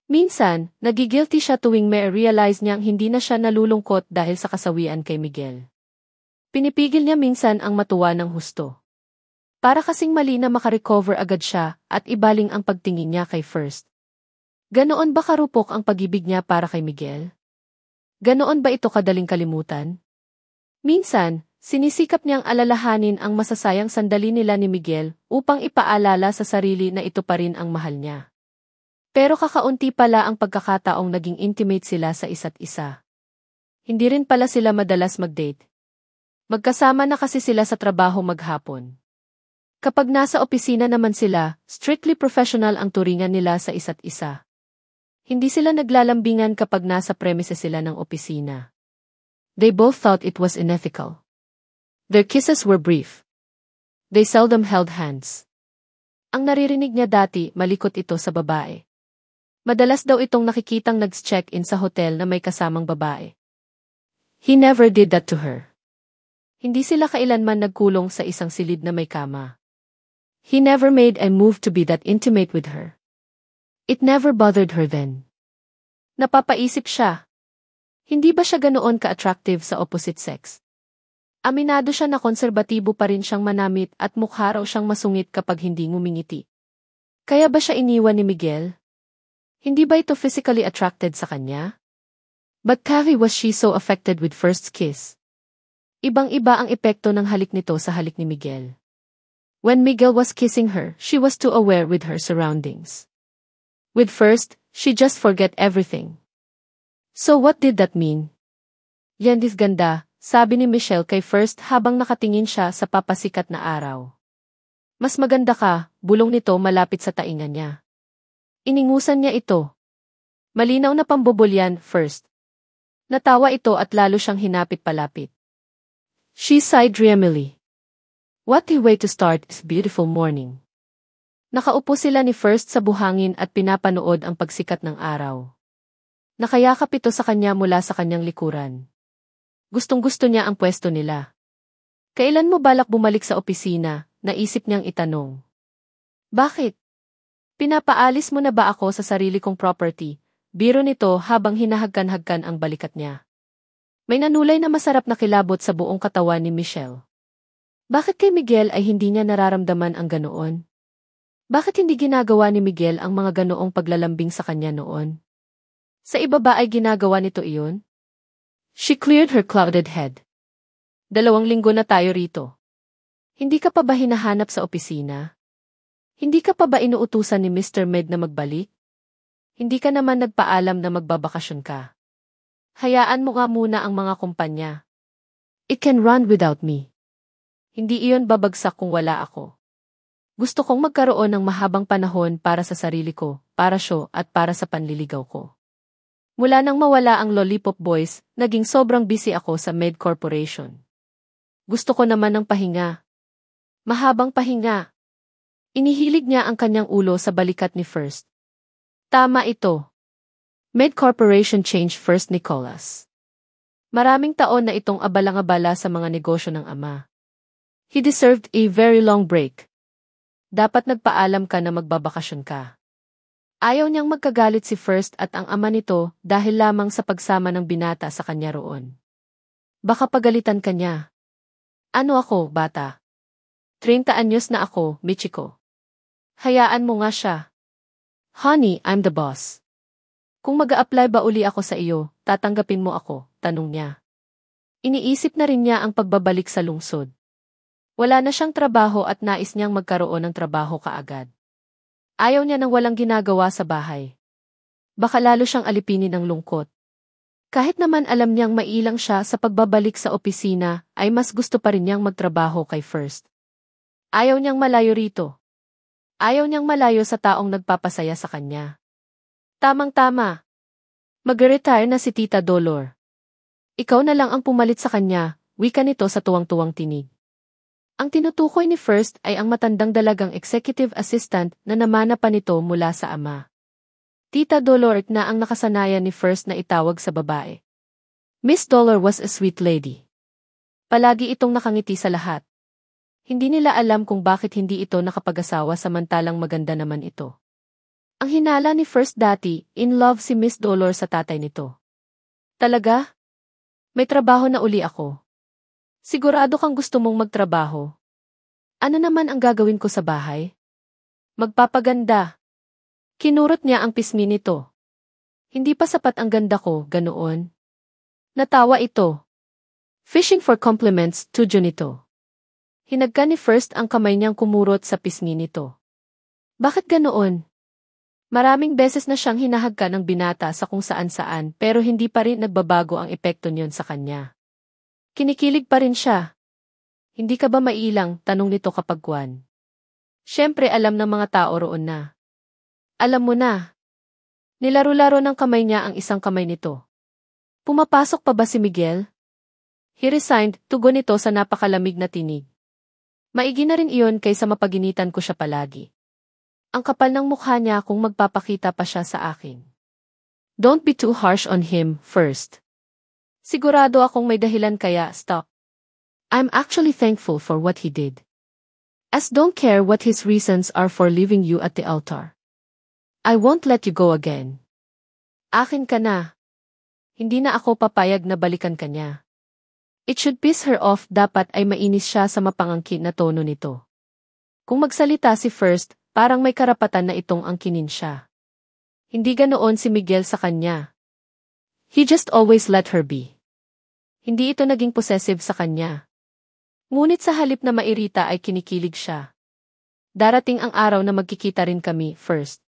Minsan, nagigilty siya tuwing may realize niyang hindi na siya nalulungkot dahil sa kasawian kay Miguel. Pinipigil niya minsan ang matuwa ng husto. Para kasing mali na makarecover agad siya at ibaling ang pagtingin niya kay First. Ganoon ba karupok ang pag-ibig niya para kay Miguel? Ganoon ba ito kadaling kalimutan? Minsan, sinisikap niyang alalahanin ang masasayang sandali nila ni Miguel upang ipaalala sa sarili na ito pa rin ang mahal niya. Pero kakaunti pala ang pagkakataong naging intimate sila sa isa't isa. Hindi rin pala sila madalas mag-date. Magkasama na kasi sila sa trabaho maghapon. Kapag nasa opisina naman sila, strictly professional ang turingan nila sa isa't isa. Hindi sila naglalambingan kapag nasa premises sila ng opisina. They both thought it was unethical. Their kisses were brief. They seldom held hands. Ang naririnig niya dati, malikot ito sa babae. Madalas daw itong nakikitang nag-check-in sa hotel na may kasamang babae. He never did that to her. Hindi sila kailanman nagkulong sa isang silid na may kama. He never made a move to be that intimate with her. It never bothered her then. Napapaisip siya. Hindi ba siya ganoon ka-attractive sa opposite sex? Aminado siya na konserbatibo pa rin siyang manamit at mukha raw siyang masungit kapag hindi ngumingiti. Kaya ba siya iniwan ni Miguel? Hindi ba ito physically attracted sa kanya? But why was she so affected with First's kiss? Ibang-iba ang epekto ng halik nito sa halik ni Miguel. When Miguel was kissing her, she was too aware with her surroundings. With First, she just forget everything. So what did that mean? Yandis ganda, sabi ni Michelle kay First habang nakatingin siya sa papasikat na araw. Mas maganda ka, bulong nito malapit sa tainga niya. Iningusan niya ito. Malinaw na pambubulyan, First. Natawa ito at lalo siyang hinapit-palapit. She sighed dreamily. What a way to start this beautiful morning. Nakaupo sila ni First sa buhangin at pinapanood ang pagsikat ng araw. Nakayakap ito sa kanya mula sa kanyang likuran. Gustong-gusto niya ang pwesto nila. Kailan mo balak bumalik sa opisina? Naisip niyang itanong. Bakit? Pinapaalis mo na ba ako sa sarili kong property? Biro nito habang hinahagkan-hagkan ang balikat niya. May nanulay na masarap na kilabot sa buong katawan ni Michelle. Bakit kay Miguel ay hindi niya nararamdaman ang ganoon? Bakit hindi ginagawa ni Miguel ang mga ganoong paglalambing sa kanya noon? Sa iba ba ay ginagawa nito iyon? She cleared her clouded head. 2 linggo na tayo rito. Hindi ka pa ba hinahanap sa opisina? Hindi ka pa ba inuutusan ni Mr. Med na magbalik? Hindi ka naman nagpaalam na magbabakasyon ka. Hayaan mo nga muna ang mga kumpanya. It can run without me. Hindi iyon babagsak kung wala ako. Gusto kong magkaroon ng mahabang panahon para sa sarili ko, para siya at para sa panliligaw ko. Mula nang mawala ang Lollipop Boys, naging sobrang busy ako sa Med Corporation. Gusto ko naman ng pahinga. Mahabang pahinga. Inihilig niya ang kanyang ulo sa balikat ni First. Tama ito. Med Corporation changed First Nicholas. Maraming taon na itong abalang-abala sa mga negosyo ng ama. He deserved a very long break. Dapat nagpaalam ka na magbabakasyon ka. Ayaw niyang magkagalit si First at ang ama nito dahil lamang sa pagsama ng binata sa kanya roon. Baka pagalitan ka niya. Ano ako, bata? 30 anyos na ako, Michiko. Hayaan mo nga siya. Honey, I'm the boss. Kung mag-a-apply ba uli ako sa iyo, tatanggapin mo ako, tanong niya. Iniisip na rin niya ang pagbabalik sa lungsod. Wala na siyang trabaho at nais niyang magkaroon ng trabaho kaagad. Ayaw niya ng walang ginagawa sa bahay. Baka lalo siyang alipinin ng lungkot. Kahit naman alam niyang mailang siya sa pagbabalik sa opisina, ay mas gusto pa rin niyang magtrabaho kay First. Ayaw niyang malayo rito. Ayaw niyang malayo sa taong nagpapasaya sa kanya. Tamang-tama. Mag-retire na si Tita Dolor. Ikaw na lang ang pumalit sa kanya, wika nito sa tuwang-tuwang tinig. Ang tinutukoy ni First ay ang matandang dalagang executive assistant na namana pa nito mula sa ama. Tita Dolor na ang nakasanayan ni First na itawag sa babae. Miss Dolor was a sweet lady. Palagi itong nakangiti sa lahat. Hindi nila alam kung bakit hindi ito nakapag-asawa samantalang maganda naman ito. Ang hinala ni First dati, in love si Miss Dolor sa tatay nito. Talaga? May trabaho na uli ako. Sigurado kang gusto mong magtrabaho. Ano naman ang gagawin ko sa bahay? Magpapaganda. Kinurot niya ang pisngi nito. Hindi pa sapat ang ganda ko, ganoon. Natawa ito. Fishing for compliments, tudyo nito. Hinagka ni First ang kamay niyang kumurot sa pisngi nito. Bakit ganoon? Maraming beses na siyang hinahagka ng binata sa kung saan-saan pero hindi pa rin nagbabago ang epekto niyon sa kanya. Kinikilig pa rin siya. Hindi ka ba mailang, tanong nito kapag kuwan. Siyempre alam ng mga tao roon na. Alam mo na. Nilaro-laro ng kamay niya ang isang kamay nito. Pumapasok pa ba si Miguel? He resigned, tugon nito sa napakalamig na tinig. Maigi na rin iyon kaysa mapaginitan ko siya palagi. Ang kapal ng mukha niya kung magpapakita pa siya sa akin. Don't be too harsh on him, First. Sigurado akong may dahilan kaya stop. I'm actually thankful for what he did. As don't care what his reasons are for leaving you at the altar. I won't let you go again. Akin ka na. Hindi na ako papayag na balikan ka niya. It should piss her off, dapat ay mainis siya sa mapangangkin na tono nito. Kung magsalita si First, parang may karapatan na itong angkinin siya. Hindi ganoon si Miguel sa kanya. He just always let her be. Hindi ito naging possessive sa kanya. Ngunit sa halip na mairita ay kinikilig siya. Darating ang araw na magkikita rin kami, First.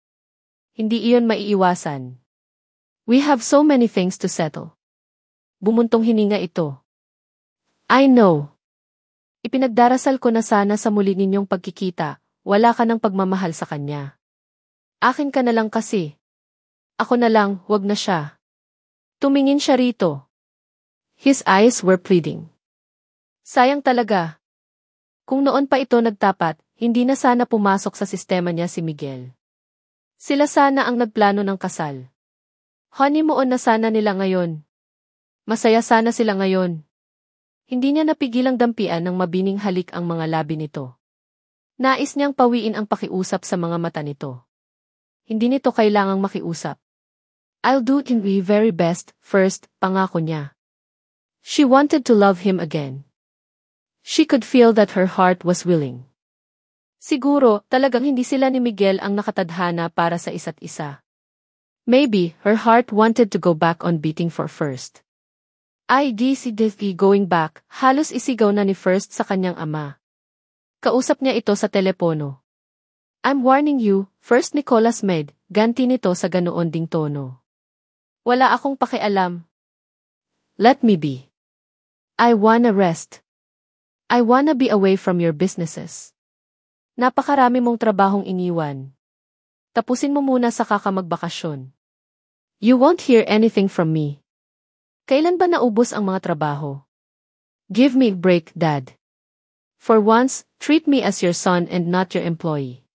Hindi iyon maiiwasan. We have so many things to settle. Bumuntong hininga ito. I know. Ipinagdarasal ko na sana sa muli ninyong pagkikita, wala ka ng pagmamahal sa kanya. Akin ka na lang kasi. Ako na lang, wag na siya. Tumingin siya rito. His eyes were pleading. Sayang talaga. Kung noon pa ito nagtapat, hindi na sana pumasok sa sistema niya si Miguel. Sila sana ang nagplano ng kasal. Honeymoon na sana nila ngayon. Masaya sana sila ngayon. Hindi niya napigilang dampian ng mabining halik ang mga labi nito. Nais niyang pawiin ang pakiusap sa mga mata nito. Hindi nito kailangang makiusap. I'll do the very best, First, pangako niya. She wanted to love him again. She could feel that her heart was willing. Siguro, talagang hindi sila ni Miguel ang nakatadhana para sa isa't isa. Maybe, her heart wanted to go back on beating for First. Si Disney going back, halos isigaw na ni First sa kanyang ama. Kausap niya ito sa telepono. I'm warning you, First Nicholas Med, ganti nito sa ganoon ding tono. Wala akong pakialam. Let me be. I wanna rest. I wanna be away from your businesses. Napakarami mong trabahong iniwan. Tapusin mo muna sa kakamagbakasyon. You won't hear anything from me. Kailan ba naubos ang mga trabaho? Give me a break, Dad. For once, treat me as your son and not your employee.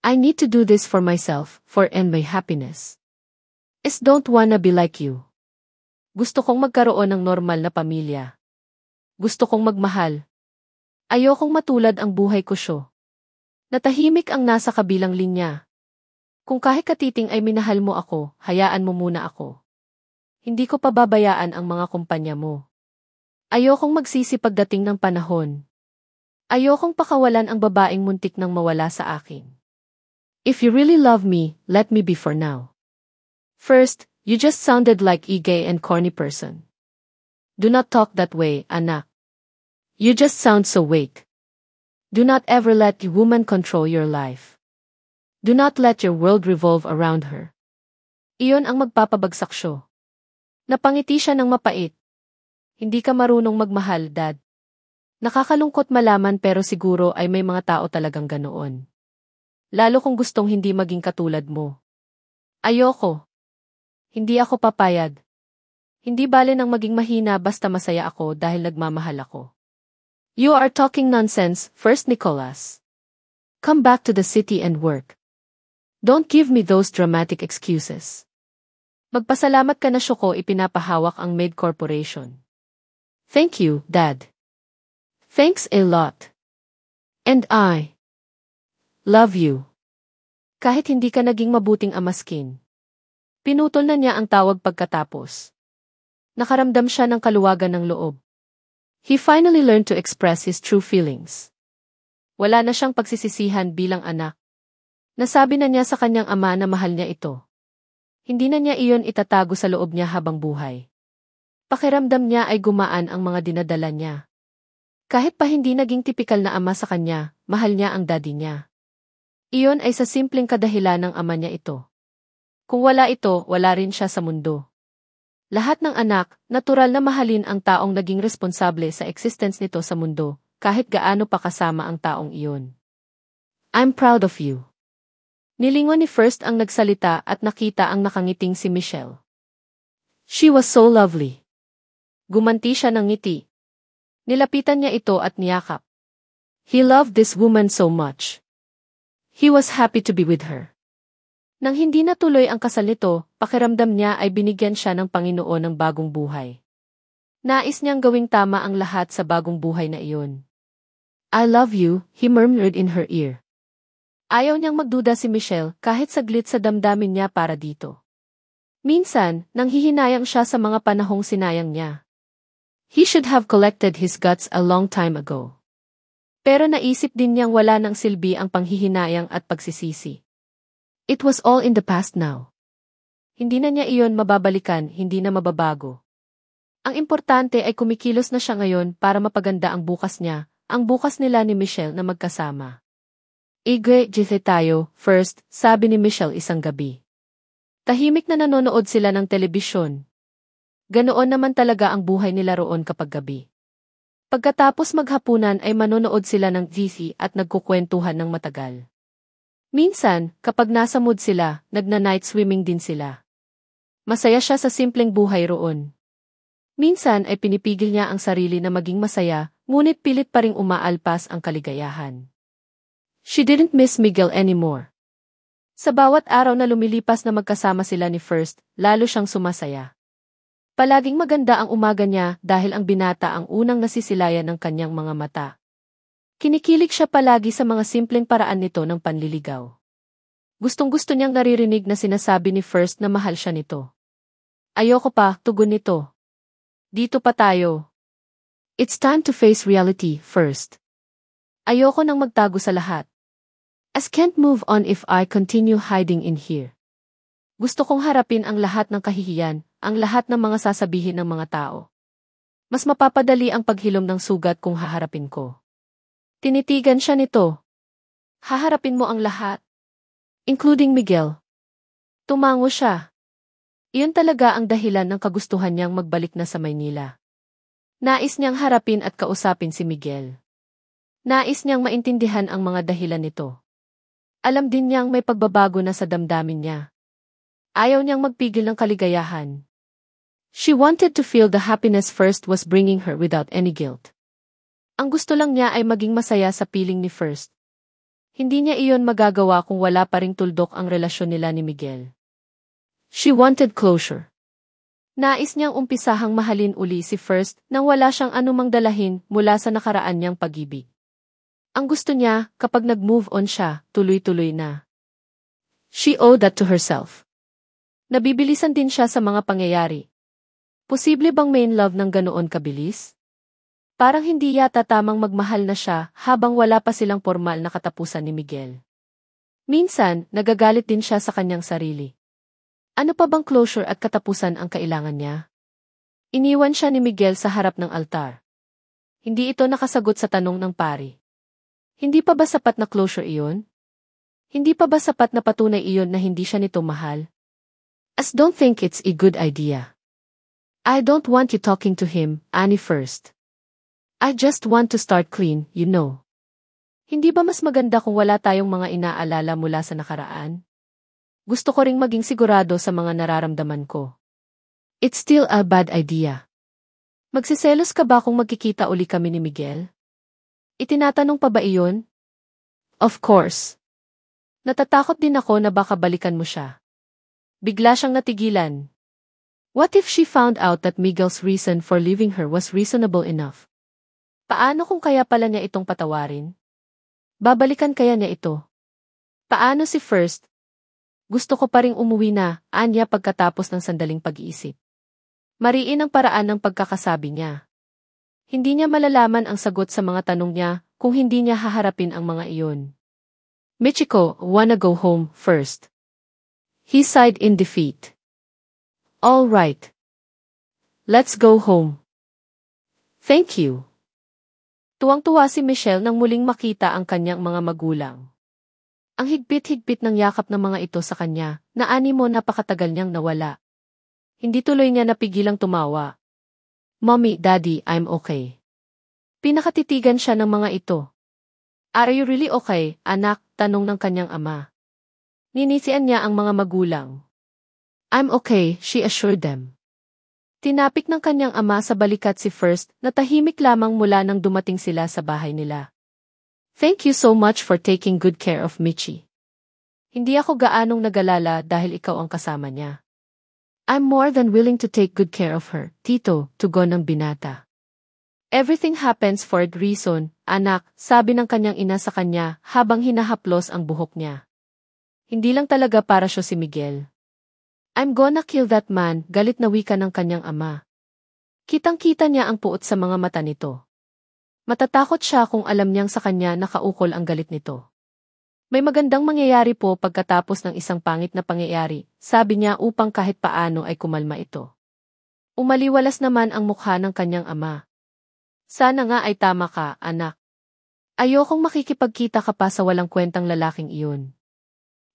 I need to do this for myself, for and my happiness. Don't wanna be like you. Gusto kong magkaroon ng normal na pamilya. Gusto kong magmahal. Ayokong matulad ang buhay ko siyo. Natahimik ang nasa kabilang linya. Kung kahit katiting ay minahal mo ako, hayaan mo muna ako. Hindi ko pababayaan ang mga kumpanya mo. Ayokong magsisi pagdating ng panahon. Ayokong pakawalan ang babaeng muntik nang mawala sa akin. If you really love me, let me be for now. First, you just sounded like a gay and corny person. Do not talk that way, anak. You just sound so weak. Do not ever let the woman control your life. Do not let your world revolve around her. Iyon ang magpapabagsak siya. Napangiti siya ng mapait. Hindi ka marunong magmahal, Dad. Nakakalungkot malaman pero siguro ay may mga tao talagang ganoon. Lalo kung gustong hindi maging katulad mo. Ayoko. Hindi ako papayag. Hindi bale nang maging mahina basta masaya ako dahil nagmamahal ako. You are talking nonsense, First Nicholas. Come back to the city and work. Don't give me those dramatic excuses. Magpasalamat ka na Shoko ipinapahawak ang Maid Corporation. Thank you, Dad. Thanks a lot. And I love you. Kahit hindi ka naging mabuting amaskin. Pinutol na niya ang tawag pagkatapos. Nakaramdam siya ng kaluwagan ng loob. He finally learned to express his true feelings. Wala na siyang pagsisisihan bilang anak. Nasabi na niya sa kanyang ama na mahal niya ito. Hindi na niya iyon itatago sa loob niya habang buhay. Pakiramdam niya ay gumaan ang mga dinadala niya. Kahit pa hindi naging tipikal na ama sa kanya, mahal niya ang daddy niya. Iyon ay sa simpleng kadahilan ng ama niya ito. Kung wala ito, wala rin siya sa mundo. Lahat ng anak, natural na mahalin ang taong naging responsable sa existence nito sa mundo, kahit gaano pa kasama ang taong iyon. I'm proud of you. Nilingon ni First ang nagsalita at nakita ang nakangiting si Michelle. She was so lovely. Gumanti siya ng ngiti. Nilapitan niya ito at niyakap. He loved this woman so much. He was happy to be with her. Nang hindi natuloy ang kasal nito, pakiramdam niya ay binigyan siya ng Panginoon ng bagong buhay. Nais niyang gawing tama ang lahat sa bagong buhay na iyon. I love you, he murmured in her ear. Ayaw niyang magduda si Michelle kahit saglit sa damdamin niya para dito. Minsan, nanghihinayang siya sa mga panahong sinayang niya. He should have collected his guts a long time ago. Pero naisip din niyang wala ng silbi ang panghihinayang at pagsisisi. It was all in the past now. Hindi na niya iyon mababalikan, hindi na mababago. Ang importante ay kumikilos na siya ngayon para mapaganda ang bukas niya, ang bukas nila ni Michelle na magkasama. Igwe-jithe tayo, First, sabi ni Michelle isang gabi. Tahimik na nanonood sila ng telebisyon. Ganoon naman talaga ang buhay nila roon kapag gabi. Pagkatapos maghapunan ay manonood sila ng TV at nagkukwentuhan ng matagal. Minsan, kapag nasa mood sila, nagna-night swimming din sila. Masaya siya sa simpleng buhay roon. Minsan ay pinipigil niya ang sarili na maging masaya, ngunit pilit pa ring umaalpas ang kaligayahan. She didn't miss Miguel anymore. Sa bawat araw na lumilipas na magkasama sila ni First, lalo siyang sumasaya. Palaging maganda ang umaga niya dahil ang binata ang unang nasisilayan ng kanyang mga mata. Kinikilig siya palagi sa mga simpleng paraan nito ng panliligaw. Gustong-gusto niyang naririnig na sinasabi ni First na mahal siya nito. Ayoko pa, tugon nito. Dito pa tayo. It's time to face reality, First. Ayoko nang magtago sa lahat. I can't move on if I continue hiding in here. Gusto kong harapin ang lahat ng kahihiyan, ang lahat ng mga sasabihin ng mga tao. Mas mapapadali ang paghilom ng sugat kung haharapin ko. Tinitigan siya nito. Haharapin mo ang lahat. Including Miguel. Tumango siya. Iyon talaga ang dahilan ng kagustuhan niyang magbalik na sa Maynila. Nais niyang harapin at kausapin si Miguel. Nais niyang maintindihan ang mga dahilan nito. Alam din niyang may pagbabago na sa damdamin niya. Ayaw niyang magpigil ng kaligayahan. She wanted to feel the happiness First was bringing her without any guilt. Ang gusto lang niya ay maging masaya sa piling ni First. Hindi niya iyon magagawa kung wala pa ring tuldok ang relasyon nila ni Miguel. She wanted closure. Nais niyang umpisahang mahalin uli si First nang wala siyang anumang dalahin mula sa nakaraan niyang pag-ibig. Ang gusto niya, kapag nag-move on siya, tuloy-tuloy na. She owed that to herself. Nabibilisan din siya sa mga pangyayari. Posible bang main love ng ganoon kabilis? Parang hindi yata tamang magmahal na siya habang wala pa silang formal na katapusan ni Miguel. Minsan, nagagalit din siya sa kanyang sarili. Ano pa bang closure at katapusan ang kailangan niya? Iniwan siya ni Miguel sa harap ng altar. Hindi ito nakasagot sa tanong ng pari. Hindi pa ba sapat na closure iyon? Hindi pa ba sapat na patunay iyon na hindi siya nito mahal? As don't think it's a good idea. I don't want you talking to him, Annie first. I just want to start clean, you know. Hindi ba mas maganda kung wala tayong mga inaalala mula sa nakaraan? Gusto ko ring maging sigurado sa mga nararamdaman ko. It's still a bad idea. Magsiselos ka ba kung magkikita uli kami ni Miguel? Itinatanong pa ba iyon? Of course. Natatakot din ako na baka balikan mo siya. Bigla siyang natigilan. What if she found out that Miguel's reason for leaving her was reasonable enough? Paano kung kaya pala niya itong patawarin? Babalikan kaya niya ito? Paano si First? Gusto ko pa ring umuwi na, anya pagkatapos ng sandaling pag-iisip. Mariin ang paraan ng pagkakasabi niya. Hindi niya malalaman ang sagot sa mga tanong niya kung hindi niya haharapin ang mga iyon. Michiko, wanna go home first? He sighed in defeat. All right. Let's go home. Thank you. Tuwang-tuwa si Michelle nang muling makita ang kanyang mga magulang. Ang higpit-higpit ng yakap ng mga ito sa kanya, na animo napakatagal niyang nawala. Hindi tuloy niya napigilang tumawa. Mommy, Daddy, I'm okay. Pinakatitigan siya ng mga ito. Are you really okay, anak? Tanong ng kanyang ama. Ninisian niya ang mga magulang. I'm okay, she assured them. Tinapik ng kanyang ama sa balikat si First na tahimik lamang mula nang dumating sila sa bahay nila. Thank you so much for taking good care of Michi. Hindi ako gaanong nagalala dahil ikaw ang kasama niya. I'm more than willing to take good care of her, Tito, tugon ng binata. Everything happens for a reason, anak, sabi ng kanyang ina sa kanya habang hinahaplos ang buhok niya. Hindi lang talaga para siya si Miguel. I'm gonna kill that man, galit na wika ng kanyang ama. Kitang-kita niya ang puot sa mga mata nito. Matatakot siya kung alam niyang sa kanya nakaukol ang galit nito. May magandang mangyayari po pagkatapos ng isang pangit na pangyayari, sabi niya upang kahit paano ay kumalma ito. Umaliwalas naman ang mukha ng kanyang ama. Sana nga ay tama ka, anak. Ayokong makikipagkita ka pa sa walang kwentang lalaking iyon.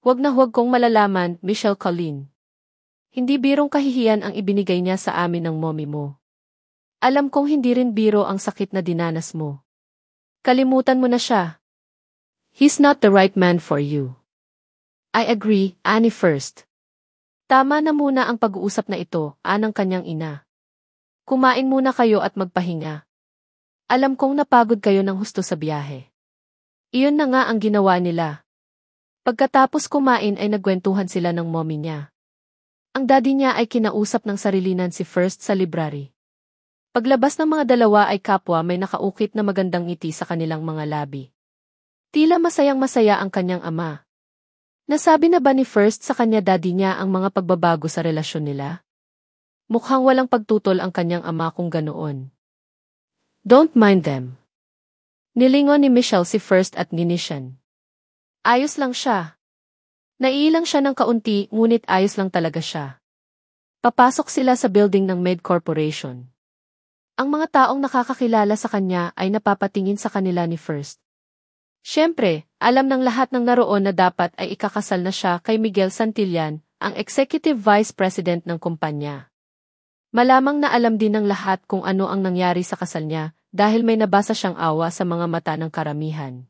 Huwag na huwag kong malalaman, Michelle Colleen. Hindi birong kahihiyan ang ibinigay niya sa amin ng mommy mo. Alam kong hindi rin biro ang sakit na dinanas mo. Kalimutan mo na siya. He's not the right man for you. I agree, Annie first. Tama na muna ang pag-uusap na ito, anang kanyang ina. Kumain muna kayo at magpahinga. Alam kong napagod kayo ng husto sa biyahe. Iyon na nga ang ginawa nila. Pagkatapos kumain ay nagkwentuhan sila ng mommy niya. Ang daddy niya ay kinausap ng sarilinan si First sa library. Paglabas ng mga dalawa ay kapwa may nakaukit na magandang ngiti sa kanilang mga labi. Tila masayang-masaya ang kanyang ama. Nasabi na ba ni First sa kanya daddy niya ang mga pagbabago sa relasyon nila? Mukhang walang pagtutol ang kanyang ama kung ganoon. Don't mind them. Nilingon ni Michelle si First at ginisyan. Ayos lang siya. Naiilang siya ng kaunti ngunit ayos lang talaga siya. Papasok sila sa building ng Med Corporation. Ang mga taong nakakakilala sa kanya ay napapatingin sa kanila ni First. Siyempre, alam ng lahat ng naroon na dapat ay ikakasal na siya kay Miguel Santillan, ang Executive Vice President ng kumpanya. Malamang na alam din ng lahat kung ano ang nangyari sa kasal niya dahil may nabasa siyang awa sa mga mata ng karamihan.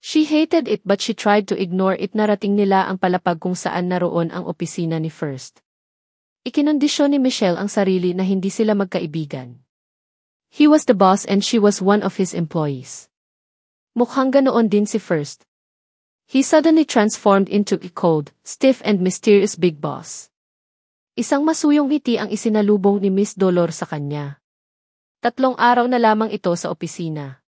She hated it but she tried to ignore it. Narating nila ang palapag kung saan naroon ang opisina ni First. Ikinondisyon ni Michelle ang sarili na hindi sila magkaibigan. He was the boss and she was one of his employees. Mukhang ganoon din si First. He suddenly transformed into a cold, stiff and mysterious big boss. Isang masuyong ngiti ang isinalubong ni Miss Dolor sa kanya. 3 araw na lamang ito sa opisina.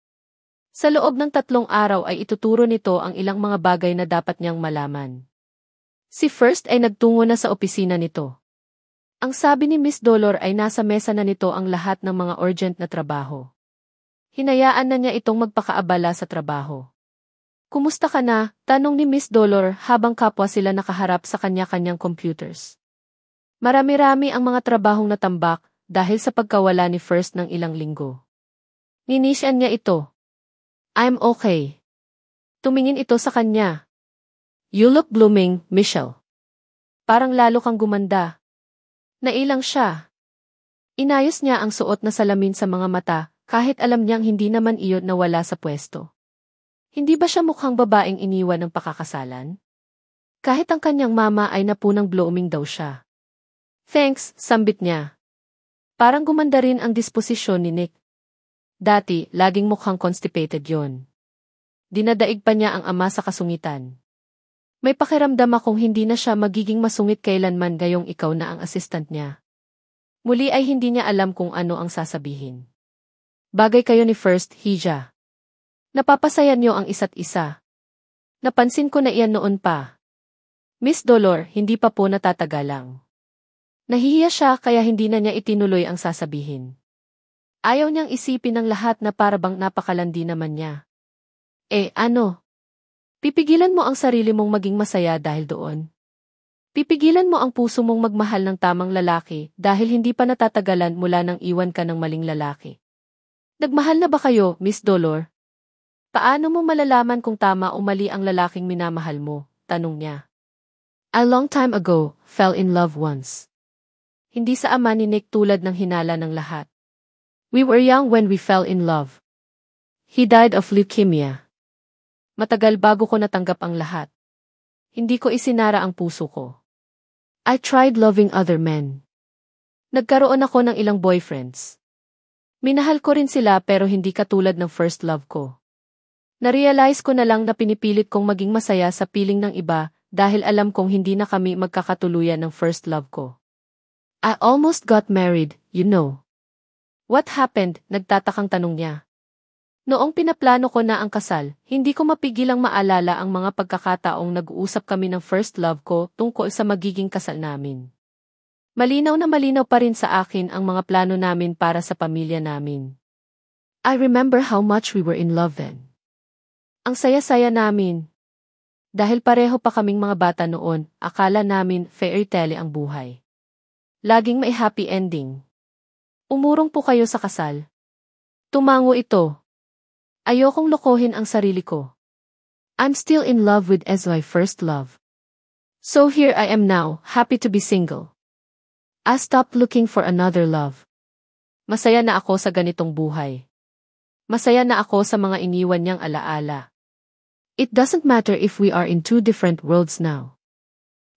Sa loob ng 3 araw ay ituturo nito ang ilang mga bagay na dapat niyang malaman. Si First ay nagtungo na sa opisina nito. Ang sabi ni Miss Dolor ay nasa mesa na nito ang lahat ng mga urgent na trabaho. Hinayaan na niya itong magpakaabala sa trabaho. Kumusta ka na? Tanong ni Miss Dolor habang kapwa sila nakaharap sa kanya-kanyang computers. Marami-rami ang mga trabahong natambak dahil sa pagkawala ni First ng ilang linggo. Ninisyan niya ito. I'm okay. Tumingin ito sa kanya. You look blooming, Michelle. Parang lalo kang gumanda. Nailang siya. Inayos niya ang suot na salamin sa mga mata, kahit alam niyang hindi naman iyon nawala sa pwesto. Hindi ba siya mukhang babaeng iniwan ng pakakasalan? Kahit ang kanyang mama ay napunang blooming daw siya. Thanks, sambit niya. Parang gumanda rin ang disposisyon ni Nick. Dati, laging mukhang constipated yon. Dinadaig pa niya ang ama sa kasungitan. May pakiramdam akong hindi na siya magiging masungit kailanman gayong ikaw na ang assistant niya. Muli ay hindi niya alam kung ano ang sasabihin. Bagay kayo ni First, Hija. Napapasayan niyo ang isa't isa. Napansin ko na iyan noon pa. Miss Dolor, hindi pa po natatagalang. Nahihiya siya kaya hindi na niya itinuloy ang sasabihin. Ayaw niyang isipin ang lahat na parabang napakalandi naman niya. Ano? Pipigilan mo ang sarili mong maging masaya dahil doon? Pipigilan mo ang puso mong magmahal ng tamang lalaki dahil hindi pa natatagalan mula nang iwan ka ng maling lalaki? Nagmahal na ba kayo, Miss Dolor? Paano mo malalaman kung tama o mali ang lalaking minamahal mo? Tanong niya. A long time ago, fell in love once. Hindi sa ama ni Nick tulad ng hinala ng lahat. We were young when we fell in love. He died of leukemia. Matagal bago ko natanggap ang lahat. Hindi ko isinara ang puso ko. I tried loving other men. Nagkaroon ako ng ilang boyfriends. Minahal ko rin sila pero hindi katulad ng first love ko. Narealize ko na lang na pinipilit kong maging masaya sa piling ng iba dahil alam kong hindi na kami magkakatuluyan ng first love ko. I almost got married, you know. What happened? Nagtatakang tanong niya. Noong pinaplano ko na ang kasal, hindi ko mapigilang maalala ang mga pagkakataong nag-uusap kami ng first love ko tungkol sa magiging kasal namin. Malinaw na malinaw pa rin sa akin ang mga plano namin para sa pamilya namin. I remember how much we were in love then. Ang saya-saya namin. Dahil pareho pa kaming mga bata noon, akala namin fairy tale ang buhay. Laging may happy ending. Umurong po kayo sa kasal. Tumango ito. Ayokong lokohin ang sarili ko. I'm still in love with my first love. So here I am now, happy to be single. I stopped looking for another love. Masaya na ako sa ganitong buhay. Masaya na ako sa mga iniwan niyang alaala. It doesn't matter if we are in two different worlds now.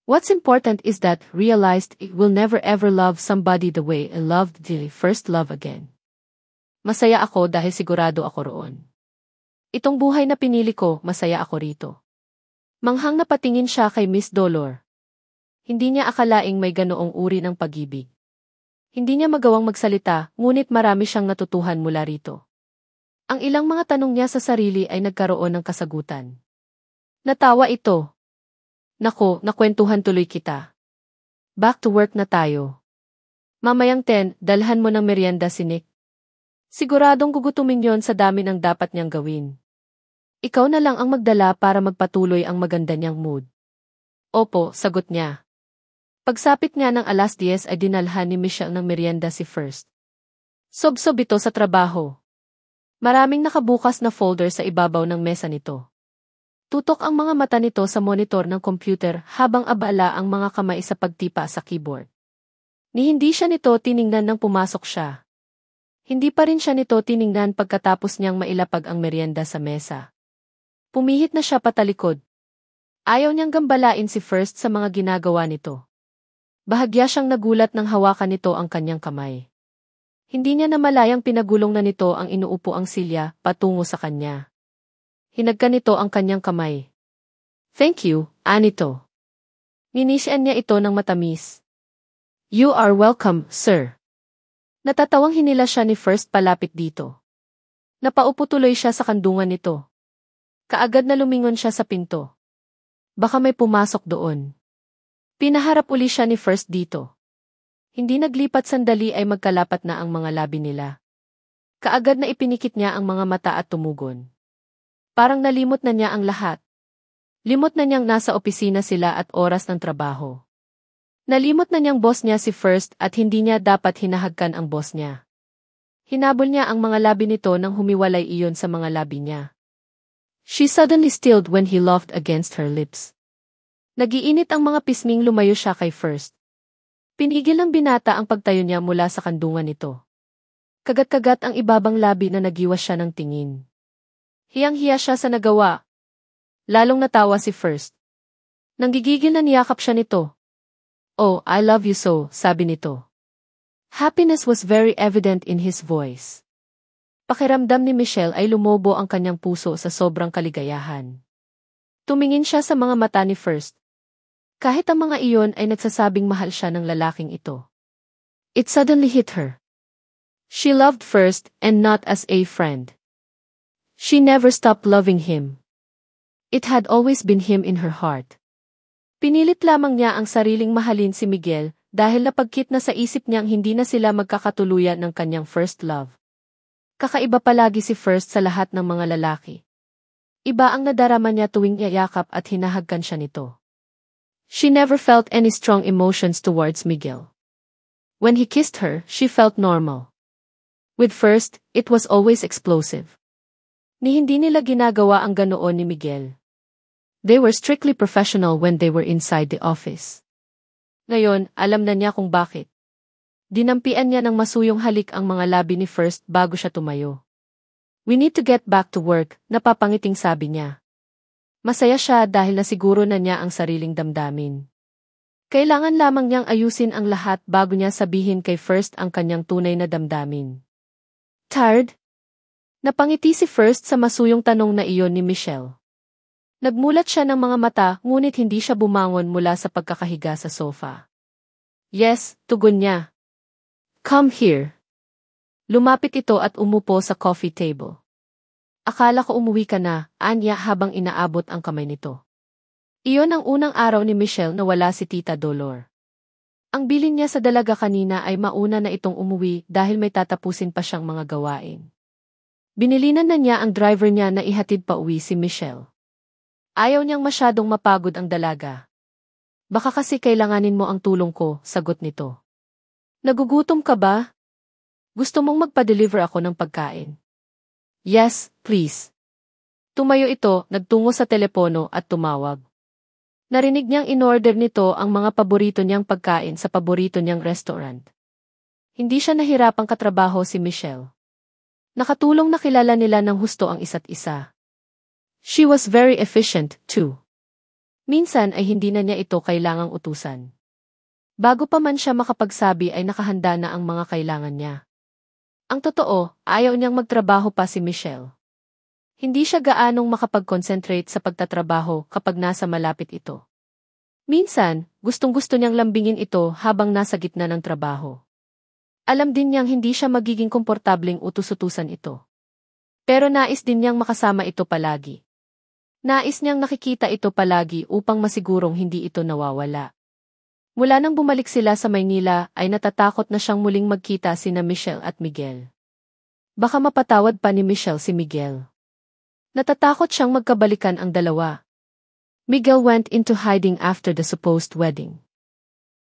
What's important is that realized it will never ever love somebody the way I loved the first love again. Masaya ako dahil sigurado ako roon. Itong buhay na pinili ko, masaya ako rito. Manghang napatingin siya kay Miss Dolor. Hindi niya akalaing may ganoong uri ng pag-ibig. Hindi niya magawang magsalita, ngunit marami siyang natutuhan mula rito. Ang ilang mga tanong niya sa sarili ay nagkaroon ng kasagutan. Natawa ito. Nako, nakwentuhan tuloy kita. Back to work na tayo. Mamayang 10, dalhan mo ng merienda si Nick. Siguradong gugutumin yon sa dami ng dapat niyang gawin. Ikaw na lang ang magdala para magpatuloy ang maganda niyang mood. Opo, sagot niya. Pagsapit nga ng 10:00 ay dinalhan ni Michelle ng merienda si First. Sob-sob ito sa trabaho. Maraming nakabukas na folder sa ibabaw ng mesa nito. Tutok ang mga mata nito sa monitor ng computer habang abala ang mga kamay sa pagtipa sa keyboard. Ni hindi siya nito tiningnan nang pumasok siya. Hindi pa rin siya nito tiningnan pagkatapos niyang mailapag ang merienda sa mesa. Pumihit na siya patalikod. Ayaw niyang gambalain si First sa mga ginagawa nito. Bahagya siyang nagulat nang hawakan nito ang kanyang kamay. Hindi niya namalayang pinagulong na nito ang inuupo ang silya patungo sa kanya. Hinagka nito ang kanyang kamay. Thank you, Anito. Ninisian niya ito ng matamis. You are welcome, sir. Natatawang hinila siya ni First palapit dito. Napaupo tuloy siya sa kandungan nito. Kaagad na lumingon siya sa pinto. Baka may pumasok doon. Pinaharap uli siya ni First dito. Hindi naglipat sandali ay magkalapat na ang mga labi nila. Kaagad na ipinikit niya ang mga mata at tumugon. Parang nalimot na niya ang lahat. Limot na niyang nasa opisina sila at oras ng trabaho. Nalimot na niyang boss niya si First at hindi niya dapat hinahagkan ang boss niya. Hinabol niya ang mga labi nito nang humiwalay iyon sa mga labi niya. She suddenly stilled when he laughed against her lips. Nagiinit ang mga pisming lumayo siya kay First. Pinigil ng binata ang pagtayo niya mula sa kandungan nito. Kagat-kagat ang ibabang labi na nagiwas siya ng tingin. Hiyang-hiya siya sa nagawa. Lalong natawa si First. Nanggigigil na niyakap siya nito. "Oh, I love you so," sabi nito. Happiness was very evident in his voice. Pakiramdam ni Michelle ay lumobo ang kanyang puso sa sobrang kaligayahan. Tumingin siya sa mga mata ni First. Kahit ang mga iyon ay nagsasabing mahal siya ng lalaking ito. It suddenly hit her. She loved First and not as a friend. She never stopped loving him. It had always been him in her heart. Pinilit lamang niya ang sariling mahalin si Miguel dahil napagkit na sa isip niyang hindi na sila magkakatuluyan ng kanyang first love. Kakaiba palagi si First sa lahat ng mga lalaki. Iba ang nadarama niya tuwing iyayakap at hinahagkan siya nito. She never felt any strong emotions towards Miguel. When he kissed her, she felt normal. With First, it was always explosive. Hindi nila ginagawa ang ganoon ni Miguel. They were strictly professional when they were inside the office. Ngayon, alam na niya kung bakit. Dinampian niya ng masuyong halik ang mga labi ni First bago siya tumayo. "We need to get back to work," napapangiting sabi niya. Masaya siya dahil nasiguro na niya ang sariling damdamin. Kailangan lamang niyang ayusin ang lahat bago niya sabihin kay First ang kanyang tunay na damdamin. "Tired?" Napangiti si First sa masuyong tanong na iyon ni Michelle. Nagmulat siya ng mga mata ngunit hindi siya bumangon mula sa pagkakahiga sa sofa. "Yes," tugon niya. "Come here." Lumapit ito at umupo sa coffee table. "Akala ko umuwi ka na," anya habang inaabot ang kamay nito. Iyon ang unang araw ni Michelle na wala si Tita Dolor. Ang bilin niya sa dalaga kanina ay mauna na itong umuwi dahil may tatapusin pa siyang mga gawain. Binilinan na niya ang driver niya na ihatid pa uwi si Michelle. Ayaw niyang masyadong mapagod ang dalaga. "Baka kasi kailanganin mo ang tulong ko," sagot nito. "Nagugutom ka ba? Gusto mong magpa-deliver ako ng pagkain?" "Yes, please." Tumayo ito, nagtungo sa telepono at tumawag. Narinig niyang in-order nito ang mga paborito niyang pagkain sa paborito niyang restaurant. Hindi siya nahirapang katrabaho si Michelle. Nakatulong na kilala nila ng husto ang isa't isa. She was very efficient, too. Minsan ay hindi na niya ito kailangang utusan. Bago pa man siya makapagsabi ay nakahanda na ang mga kailangan niya. Ang totoo, ayaw niyang magtrabaho pa si Michelle. Hindi siya gaanong makapag-concentrate sa pagtatrabaho kapag nasa malapit ito. Minsan, gustong-gusto niyang lambingin ito habang nasa gitna ng trabaho. Alam din niyang hindi siya magiging komportabling utus-utusan ito. Pero nais din niyang makasama ito palagi. Nais niyang nakikita ito palagi upang masigurong hindi ito nawawala. Mula nang bumalik sila sa Maynila ay natatakot na siyang muling magkita sina Michelle at Miguel. Baka mapatawad pa ni Michelle si Miguel. Natatakot siyang magkabalikan ang dalawa. Miguel went into hiding after the supposed wedding.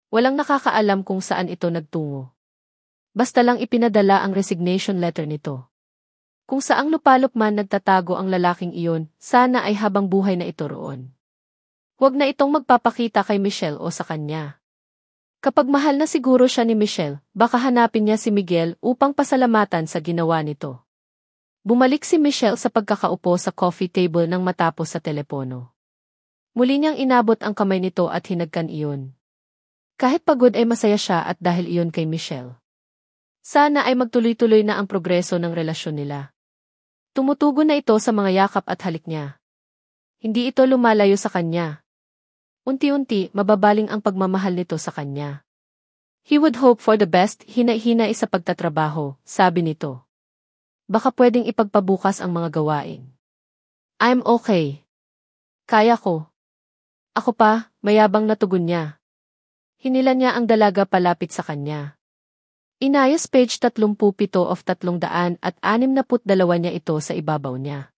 Walang nakakaalam kung saan ito nagtungo. Basta lang ipinadala ang resignation letter nito. Kung saang lupalop man nagtatago ang lalaking iyon, sana ay habang buhay na ito roon. Huwag na itong magpapakita kay Michelle o sa kanya. Kapag mahal na siguro siya ni Michelle, baka hanapin niya si Miguel upang pasalamatan sa ginawa nito. Bumalik si Michelle sa pagkakaupo sa coffee table nang matapos sa telepono. Muli niyang inabot ang kamay nito at hinagkan iyon. Kahit pagod ay masaya siya at dahil iyon kay Michelle. Sana ay magtuloy-tuloy na ang progreso ng relasyon nila. Tumutugon na ito sa mga yakap at halik niya. Hindi ito lumalayo sa kanya. Unti-unti, mababaling ang pagmamahal nito sa kanya. He would hope for the best, hinay-hinay sa pagtatrabaho, sabi nito. Baka pwedeng ipagpabukas ang mga gawain. I'm okay. Kaya ko. Ako pa, mayabang na tugon niya. Hinila niya ang dalaga palapit sa kanya. Inayos page 37 of 362 niya ito sa ibabaw niya.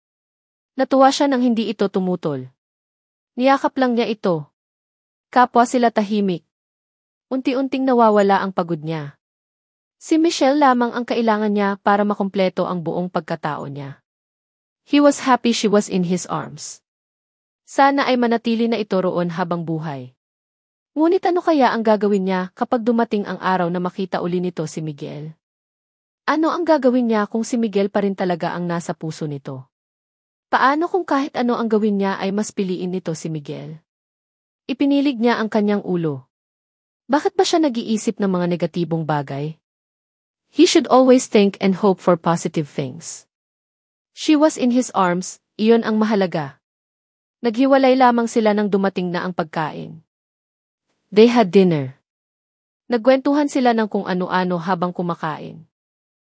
Natuwa siya nang hindi ito tumutol. Niyakap lang niya ito. Kapwa sila tahimik. Unti-unting nawawala ang pagod niya. Si Michelle lamang ang kailangan niya para makumpleto ang buong pagkatao niya. He was happy she was in his arms. Sana ay manatili na ito roon habang buhay. Ngunit ano kaya ang gagawin niya kapag dumating ang araw na makita uli nito si Miguel? Ano ang gagawin niya kung si Miguel pa rin talaga ang nasa puso nito? Paano kung kahit ano ang gawin niya ay mas piliin nito si Miguel? Ipinilig niya ang kanyang ulo. Bakit ba siya nag-iisip ng mga negatibong bagay? He should always think and hope for positive things. She was in his arms, iyon ang mahalaga. Naghiwalay lamang sila nang dumating na ang pagkain. They had dinner. Nagkwentuhan sila ng kung ano-ano habang kumakain.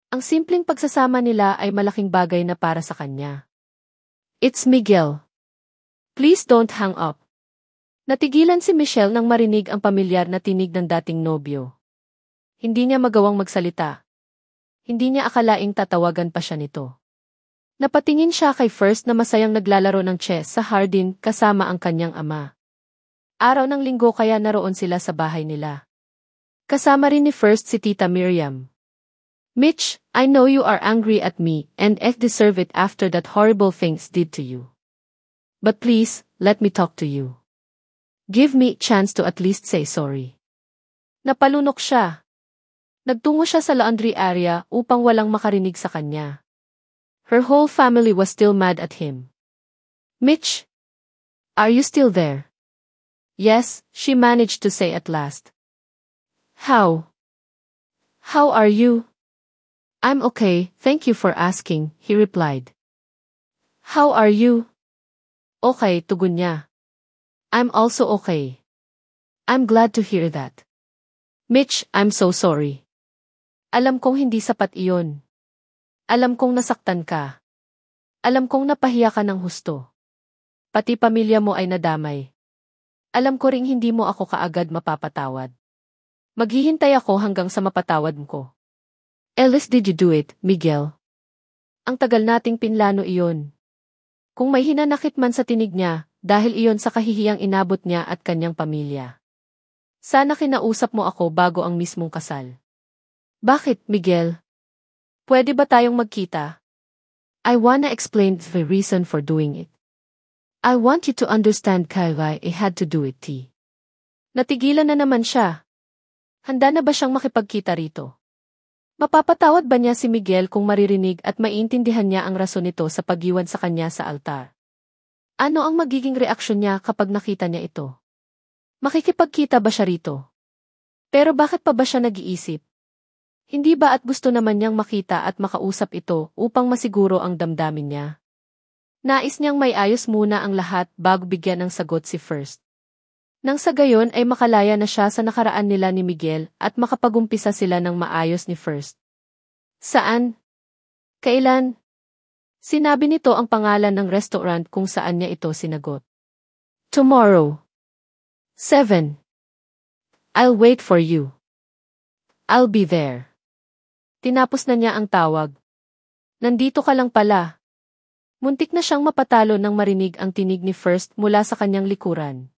Ang simpleng pagsasama nila ay malaking bagay na para sa kanya. It's Miguel. Please don't hang up. Natigilan si Michelle nang marinig ang pamilyar na tinig ng dating nobyo. Hindi niya magawang magsalita. Hindi niya akalaing tatawagan pa siya nito. Napatingin siya kay First na masayang naglalaro ng chess sa hardin kasama ang kanyang ama. Araw ng linggo kaya naroon sila sa bahay nila. Kasama rin ni First si Tita Miriam. Mitch, I know you are angry at me and I deserve it after that horrible things did to you. But please, let me talk to you. Give me a chance to at least say sorry. Napalunok siya. Nagtungo siya sa laundry area upang walang makarinig sa kanya. Her whole family was still mad at him. Mitch? Are you still there? Yes, she managed to say at last. How? How are you? I'm okay, thank you for asking, he replied. How are you? Okay, tugon niya. I'm also okay. I'm glad to hear that. Mitch, I'm so sorry. Alam kong hindi sapat iyon. Alam kong nasaktan ka. Alam kong napahiya ka ng husto. Pati pamilya mo ay nadamay. Alam ko ring hindi mo ako kaagad mapapatawad. Maghihintay ako hanggang sa mapatawad ko. Ellis, did you do it, Miguel? Ang tagal nating pinlano iyon. Kung may hinanakit man sa tinig niya, dahil iyon sa kahihiyang inabot niya at kanyang pamilya. Sana kinausap mo ako bago ang mismong kasal. Bakit, Miguel? Pwede ba tayong magkita? I wanna explain the reason for doing it. I want you to understand why I had to do it, T. Natigilan na naman siya. Handa na ba siyang makipagkita rito? Mapapatawad ba niya si Miguel kung maririnig at maiintindihan niya ang rason nito sa pag-iwan sa kanya sa altar? Ano ang magiging reaksyon niya kapag nakita niya ito? Makikipagkita ba siya rito? Pero bakit pa ba siya nag-iisip? Hindi ba at gusto naman niyang makita at makausap ito upang masiguro ang damdamin niya? Nais niyang may ayos muna ang lahat bago bigyan ng sagot si First. Nang sa gayon ay makalaya na siya sa nakaraan nila ni Miguel at makapagumpisa sila ng maayos ni First. Saan? Kailan? Sinabi nito ang pangalan ng restaurant kung saan niya ito sinagot. Tomorrow. 7. I'll wait for you. I'll be there. Tinapos na niya ang tawag. Nandito ka lang pala. Muntik na siyang mapatalo nang marinig ang tinig ni First mula sa kanyang likuran.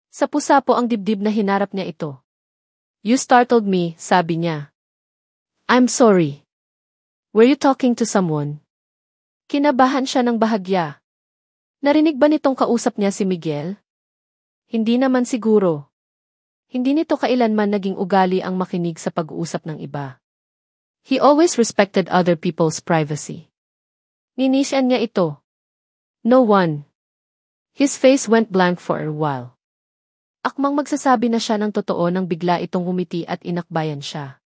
Sapu-sapo ang dibdib na hinarap niya ito. You startled me, sabi niya. I'm sorry. Were you talking to someone? Kinabahan siya ng bahagya. Narinig ba nitong kausap niya si Miguel? Hindi naman siguro. Hindi nito kailanman naging ugali ang makinig sa pag-uusap ng iba. He always respected other people's privacy. Ninisyan niya ito. No one. His face went blank for a while. Akmang magsasabi na siya ng totoo nang bigla itong ngumiti at inakbayan siya.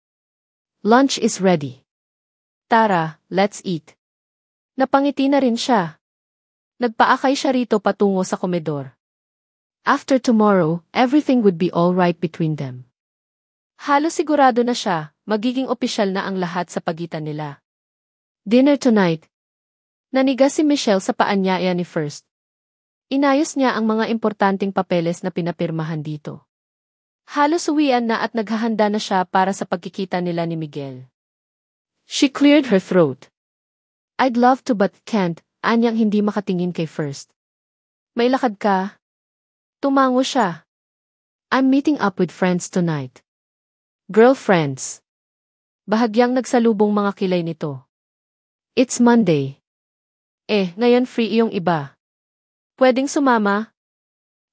Lunch is ready. Tara, let's eat. Napangiti na rin siya. Nagpaakay siya rito patungo sa komedor. After tomorrow, everything would be all right between them. Halos sigurado na siya, magiging opisyal na ang lahat sa pagitan nila. Dinner tonight. Naniga si Michelle sa paanyaya ni First. Inayos niya ang mga importanteng papeles na pinapirmahan dito. Halos uwian na at naghahanda na siya para sa pagkikita nila ni Miguel. She cleared her throat. I'd love to but can't, anyang hindi makatingin kay First. May lakad ka? Tumango siya. I'm meeting up with friends tonight. Girlfriends. Bahagyang nagsalubong mga kilay nito. It's Monday. Ngayon free iyong iba. Pwedeng sumama?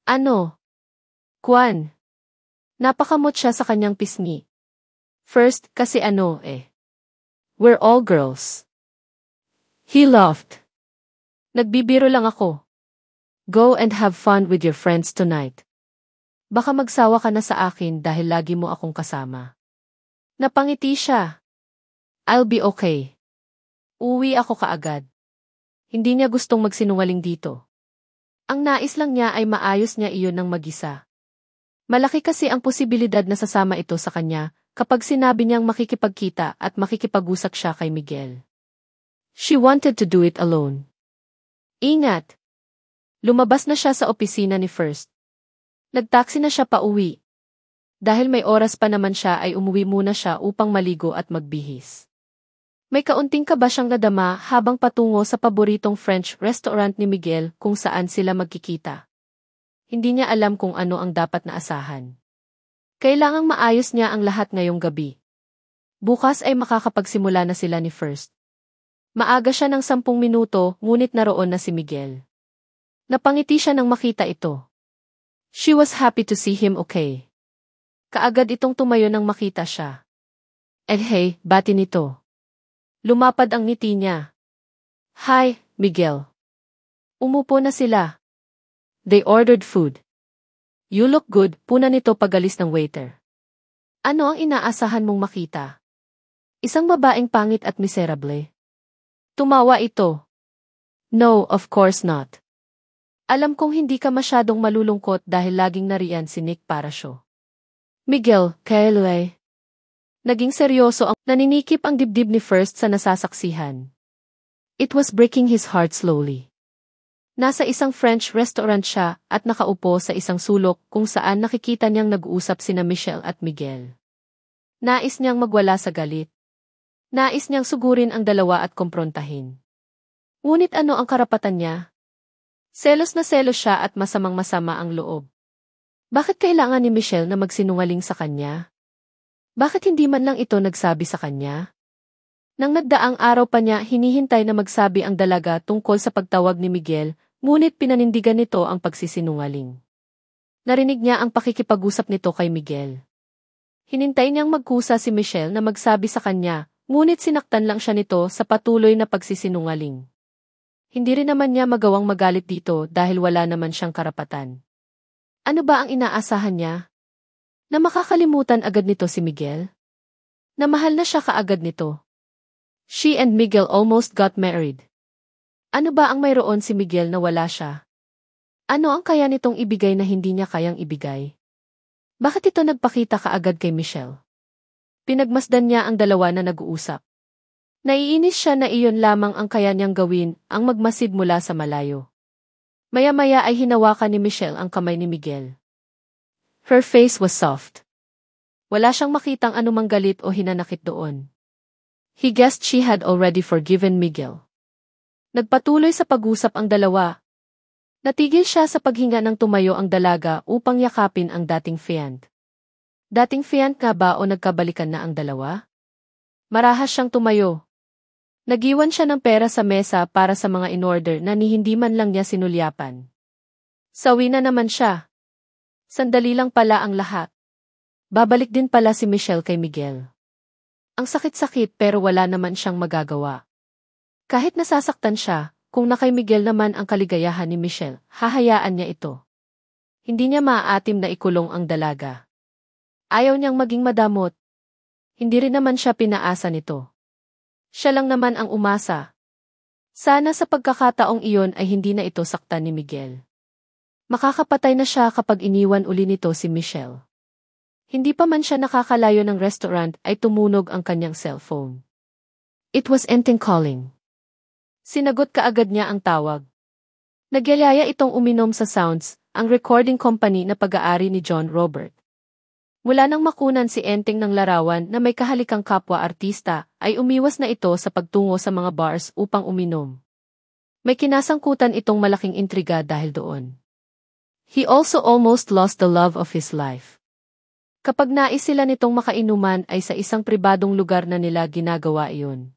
Ano? Kwan. Napakamot siya sa kanyang pisngi. First, kasi we're all girls. He laughed. Nagbibiro lang ako. Go and have fun with your friends tonight. Baka magsawa ka na sa akin dahil lagi mo akong kasama. Napangiti siya. I'll be okay. Uwi ako kaagad. Hindi niya gustong magsinungaling dito. Ang nais lang niya ay maayos niya iyon ng mag-isa. Malaki kasi ang posibilidad na sasama ito sa kanya kapag sinabi niyang makikipagkita at makikipag-usap siya kay Miguel. She wanted to do it alone. Ingat! Lumabas na siya sa opisina ni First. Nagtaksi na siya pauwi. Dahil may oras pa naman siya ay umuwi muna siya upang maligo at magbihis. May kaunting kaba siyang nadama habang patungo sa paboritong French restaurant ni Miguel kung saan sila magkikita. Hindi niya alam kung ano ang dapat na asahan. Kailangang maayos niya ang lahat ngayong gabi. Bukas ay makakapagsimula na sila ni First. Maaga siya ng 10 minuto ngunit naroon na si Miguel. Napangiti siya nang makita ito. She was happy to see him okay. Kaagad itong tumayo nang makita siya. Hey, bati nito. Lumapad ang ngiti niya. Hi, Miguel. Umupo na sila. They ordered food. You look good, puna nito pagalis ng waiter. Ano ang inaasahan mong makita? Isang babaeng pangit at miserable. Tumawa ito. No, of course not. Alam kong hindi ka masyadong malulungkot dahil laging nariyan si Nick Parasho. Miguel, kailan? Naging seryoso ang naninikip ang dibdib ni First sa nasasaksihan. It was breaking his heart slowly. Nasa isang French restaurant siya at nakaupo sa isang sulok kung saan nakikita niyang nag-uusap sina Michelle at Miguel. Nais niyang magwala sa galit. Nais niyang sugurin ang dalawa at komprontahin. Ngunit ano ang karapatan niya? Selos na selos siya at masamang-masama ang loob. Bakit kailangan ni Michelle na magsinungaling sa kanya? Bakit hindi man lang ito nagsabi sa kanya? Nang nagdaang araw pa niya hinihintay na magsabi ang dalaga tungkol sa pagtawag ni Miguel, ngunit pinanindigan nito ang pagsisinungaling. Narinig niya ang pakikipag-usap nito kay Miguel. Hinintay niyang magkusa si Michelle na magsabi sa kanya, ngunit sinaktan lang siya nito sa patuloy na pagsisinungaling. Hindi rin naman niya magawang magalit dito dahil wala naman siyang karapatan. Ano ba ang inaasahan niya? Na makakalimutan agad nito si Miguel? Na mahal na siya kaagad nito. She and Miguel almost got married. Ano ba ang mayroon si Miguel na wala siya? Ano ang kaya nitong ibigay na hindi niya kayang ibigay? Bakit ito nagpakita kaagad kay Michelle? Pinagmasdan niya ang dalawa na nag-uusap. Naiinis siya na iyon lamang ang kaya niyang gawin, ang magmasid mula sa malayo. Maya-maya ay hinawakan ni Michelle ang kamay ni Miguel. Her face was soft. Wala siyang makitang anumang galit o hinanakit doon. He guessed she had already forgiven Miguel. Nagpatuloy sa pag-usap ang dalawa. Natigil siya sa paghinga ng tumayo ang dalaga upang yakapin ang dating fiancé. Dating fiancé nga ba o nagkabalikan na ang dalawa? Marahas siyang tumayo. Nagiwan siya ng pera sa mesa para sa mga in-order na hindi man lang niya sinulyapan. Sawi na naman siya. Sandali lang pala ang lahat. Babalik din pala si Michelle kay Miguel. Ang sakit-sakit pero wala naman siyang magagawa. Kahit nasasaktan siya, kung na kay Miguel naman ang kaligayahan ni Michelle, hahayaan niya ito. Hindi niya maaatim na ikulong ang dalaga. Ayaw niyang maging madamot. Hindi rin naman siya pinaasa nito. Siya lang naman ang umasa. Sana sa pagkakataong iyon ay hindi na ito saktan ni Miguel. Makakapatay na siya kapag iniwan uli nito si Michelle. Hindi pa man siya nakakalayo ng restaurant ay tumunog ang kanyang cellphone. It was Enting calling. Sinagot kaagad niya ang tawag. Nagyayaya itong uminom sa Sounds, ang recording company na pag-aari ni John Robert. Mula nang makunan si Enting ng larawan na may kahalikang kapwa-artista, ay umiwas na ito sa pagtungo sa mga bars upang uminom. May kinasangkutan itong malaking intriga dahil doon. He also almost lost the love of his life. Kapag nais sila nitong makainuman ay sa isang pribadong lugar na nila ginagawa iyon.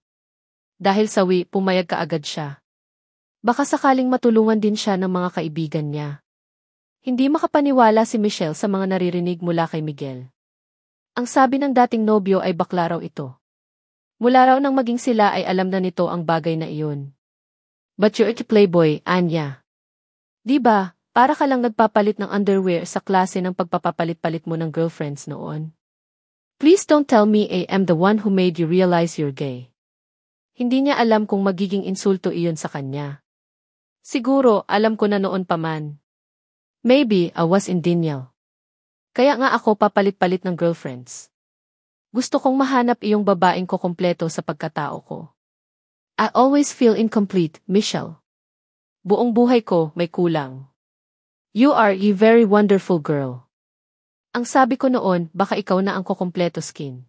Dahil sawi, pumayag kaagad siya. Baka sakaling matulungan din siya ng mga kaibigan niya. Hindi makapaniwala si Michelle sa mga naririnig mula kay Miguel. Ang sabi ng dating nobyo ay bakla raw ito. Mula raw nang maging sila ay alam na nito ang bagay na iyon. But you're a playboy, Anya. Diba, para ka lang nagpapalit ng underwear sa klase ng pagpapapalit-palit mo ng girlfriends noon? Please don't tell me I am the one who made you realize you're gay. Hindi niya alam kung magiging insulto iyon sa kanya. Siguro, alam ko na noon pa man. Maybe, I was in denial. Kaya nga ako papalit-palit ng girlfriends. Gusto kong mahanap iyong babaeng ko kumpleto sa pagkatao ko. I always feel incomplete, Michelle. Buong buhay ko, may kulang. You are a very wonderful girl. Ang sabi ko noon, baka ikaw na ang kukumpleto skin.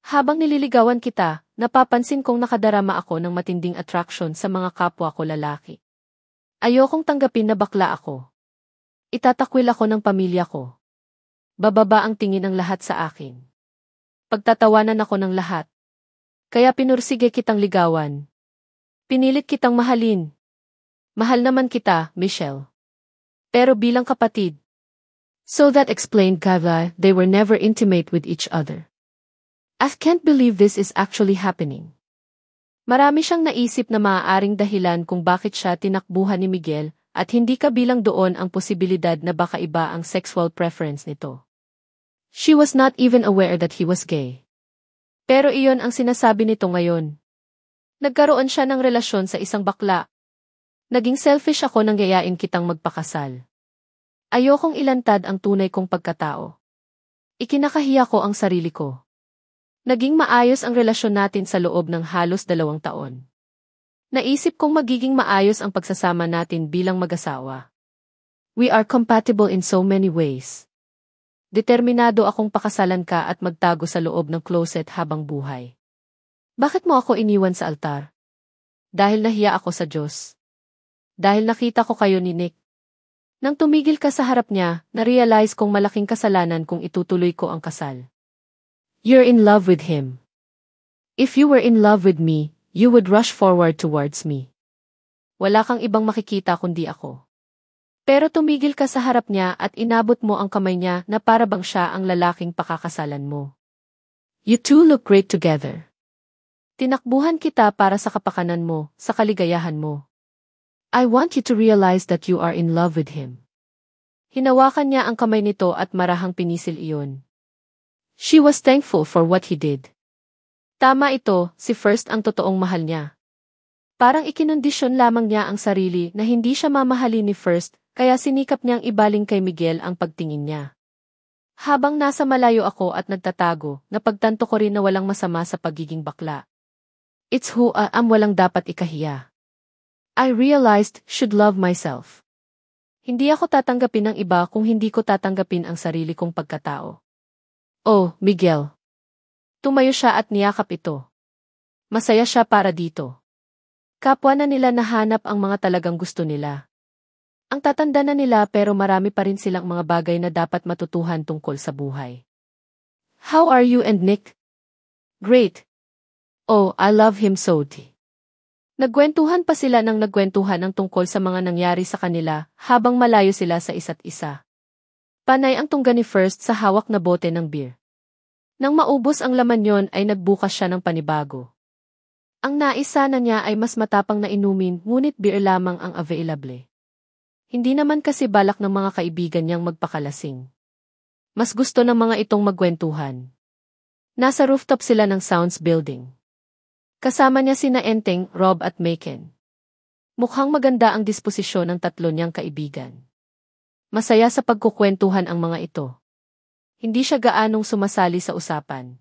Habang nililigawan kita, napapansin kong nakadarama ako ng matinding attraction sa mga kapwa ko lalaki. Ayokong tanggapin na bakla ako. Itatakwil ako ng pamilya ko. Bababa ang tingin ng lahat sa akin. Pagtatawanan ako ng lahat. Kaya pinursige kitang ligawan. Pinilit kitang mahalin. Mahal naman kita, Michelle. Pero bilang kapatid. So that explained Kava, they were never intimate with each other. I can't believe this is actually happening. Marami siyang naisip na maaaring dahilan kung bakit siya tinakbuhan ni Miguel at hindi kabilang doon ang posibilidad na baka iba ang sexual preference nito. She was not even aware that he was gay. Pero iyon ang sinasabi nito ngayon. Nagkaroon siya ng relasyon sa isang bakla. Naging selfish ako nang yayain kitang magpakasal. Ayokong ilantad ang tunay kong pagkatao. Ikinakahiya ko ang sarili ko. Naging maayos ang relasyon natin sa loob ng halos 2 taon. Naisip kong magiging maayos ang pagsasama natin bilang mag-asawa. We are compatible in so many ways. Determinado akong pakasalan ka at magtago sa loob ng closet habang buhay. Bakit mo ako iniwan sa altar? Dahil nahiya ako sa Diyos. Dahil nakita ko kayo ni Nick. Nang tumigil ka sa harap niya, na-realize kong malaking kasalanan kung itutuloy ko ang kasal. You're in love with him. If you were in love with me, you would rush forward towards me. Wala kang ibang makikita kundi ako. Pero tumigil ka sa harap niya at inabot mo ang kamay niya na para bang siya ang lalaking pakakasalan mo. You two look great together. Tinakbuhan kita para sa kapakanan mo, sa kaligayahan mo. I want you to realize that you are in love with him. Hinawakan niya ang kamay nito at marahang pinisil iyon. She was thankful for what he did. Tama ito, si First ang totoong mahal niya. Parang ikinondisyon lamang niya ang sarili na hindi siya mamahalin ni First, kaya sinikap niyang ibaling kay Miguel ang pagtingin niya. Habang nasa malayo ako at nagtatago, napagtanto ko rin na walang masama sa pagiging bakla. It's who I am, walang dapat ikahiya. I realized should love myself. Hindi ako tatanggapin ng iba kung hindi ko tatanggapin ang sarili kong pagkatao. Oh, Miguel. Tumayo siya at niyakap ito. Masaya siya para dito. Kapwa na nila nahanap ang mga talagang gusto nila. Ang tatanda na nila pero marami pa rin silang mga bagay na dapat matutuhan tungkol sa buhay. How are you and Nick? Great. Oh, I love him so. Nagkwentuhan pa sila ng nagkwentuhan ng tungkol sa mga nangyari sa kanila habang malayo sila sa isa't isa. Panay ang tungga ni First sa hawak na bote ng beer. Nang maubos ang laman yon ay nagbukas siya ng panibago. Ang nais sana niya ay mas matapang na inumin ngunit beer lamang ang available. Hindi naman kasi balak ng mga kaibigan niyang magpakalasing. Mas gusto ng mga itong magkwentuhan. Nasa rooftop sila ng Sounds Building. Kasama niya sina Enteng, Rob at Maken. Mukhang maganda ang disposisyon ng 3 niyang kaibigan. Masaya sa pagkukwentuhan ang mga ito. Hindi siya gaanong sumasali sa usapan.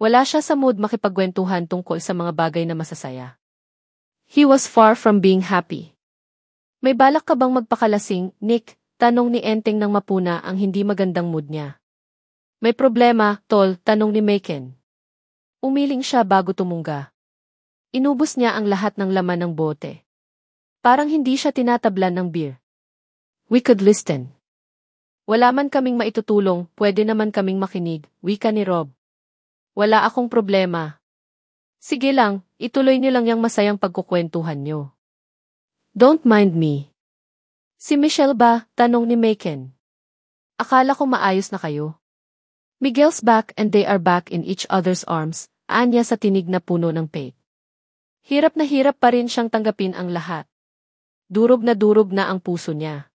Wala siya sa mood makipagkwentuhan tungkol sa mga bagay na masasaya. He was far from being happy. May balak ka bang magpakalasing, Nick? Tanong ni Enteng nang mapuna ang hindi magandang mood niya. May problema, tol, tanong ni Maken. Umiling siya bago tumungga. Inubos niya ang lahat ng laman ng bote. Parang hindi siya tinatablan ng beer. We could listen. Wala man kaming maitutulong, pwede naman kaming makinig, wika ni Rob. Wala akong problema. Sige lang, ituloy niyo lang yung masayang pagkukwentuhan niyo. Don't mind me. Si Michelle ba? Tanong ni Macon. Akala ko maayos na kayo. Miguel's back and they are back in each other's arms, anya sa tinig na puno ng pain. Hirap na hirap pa rin siyang tanggapin ang lahat. Durog na ang puso niya.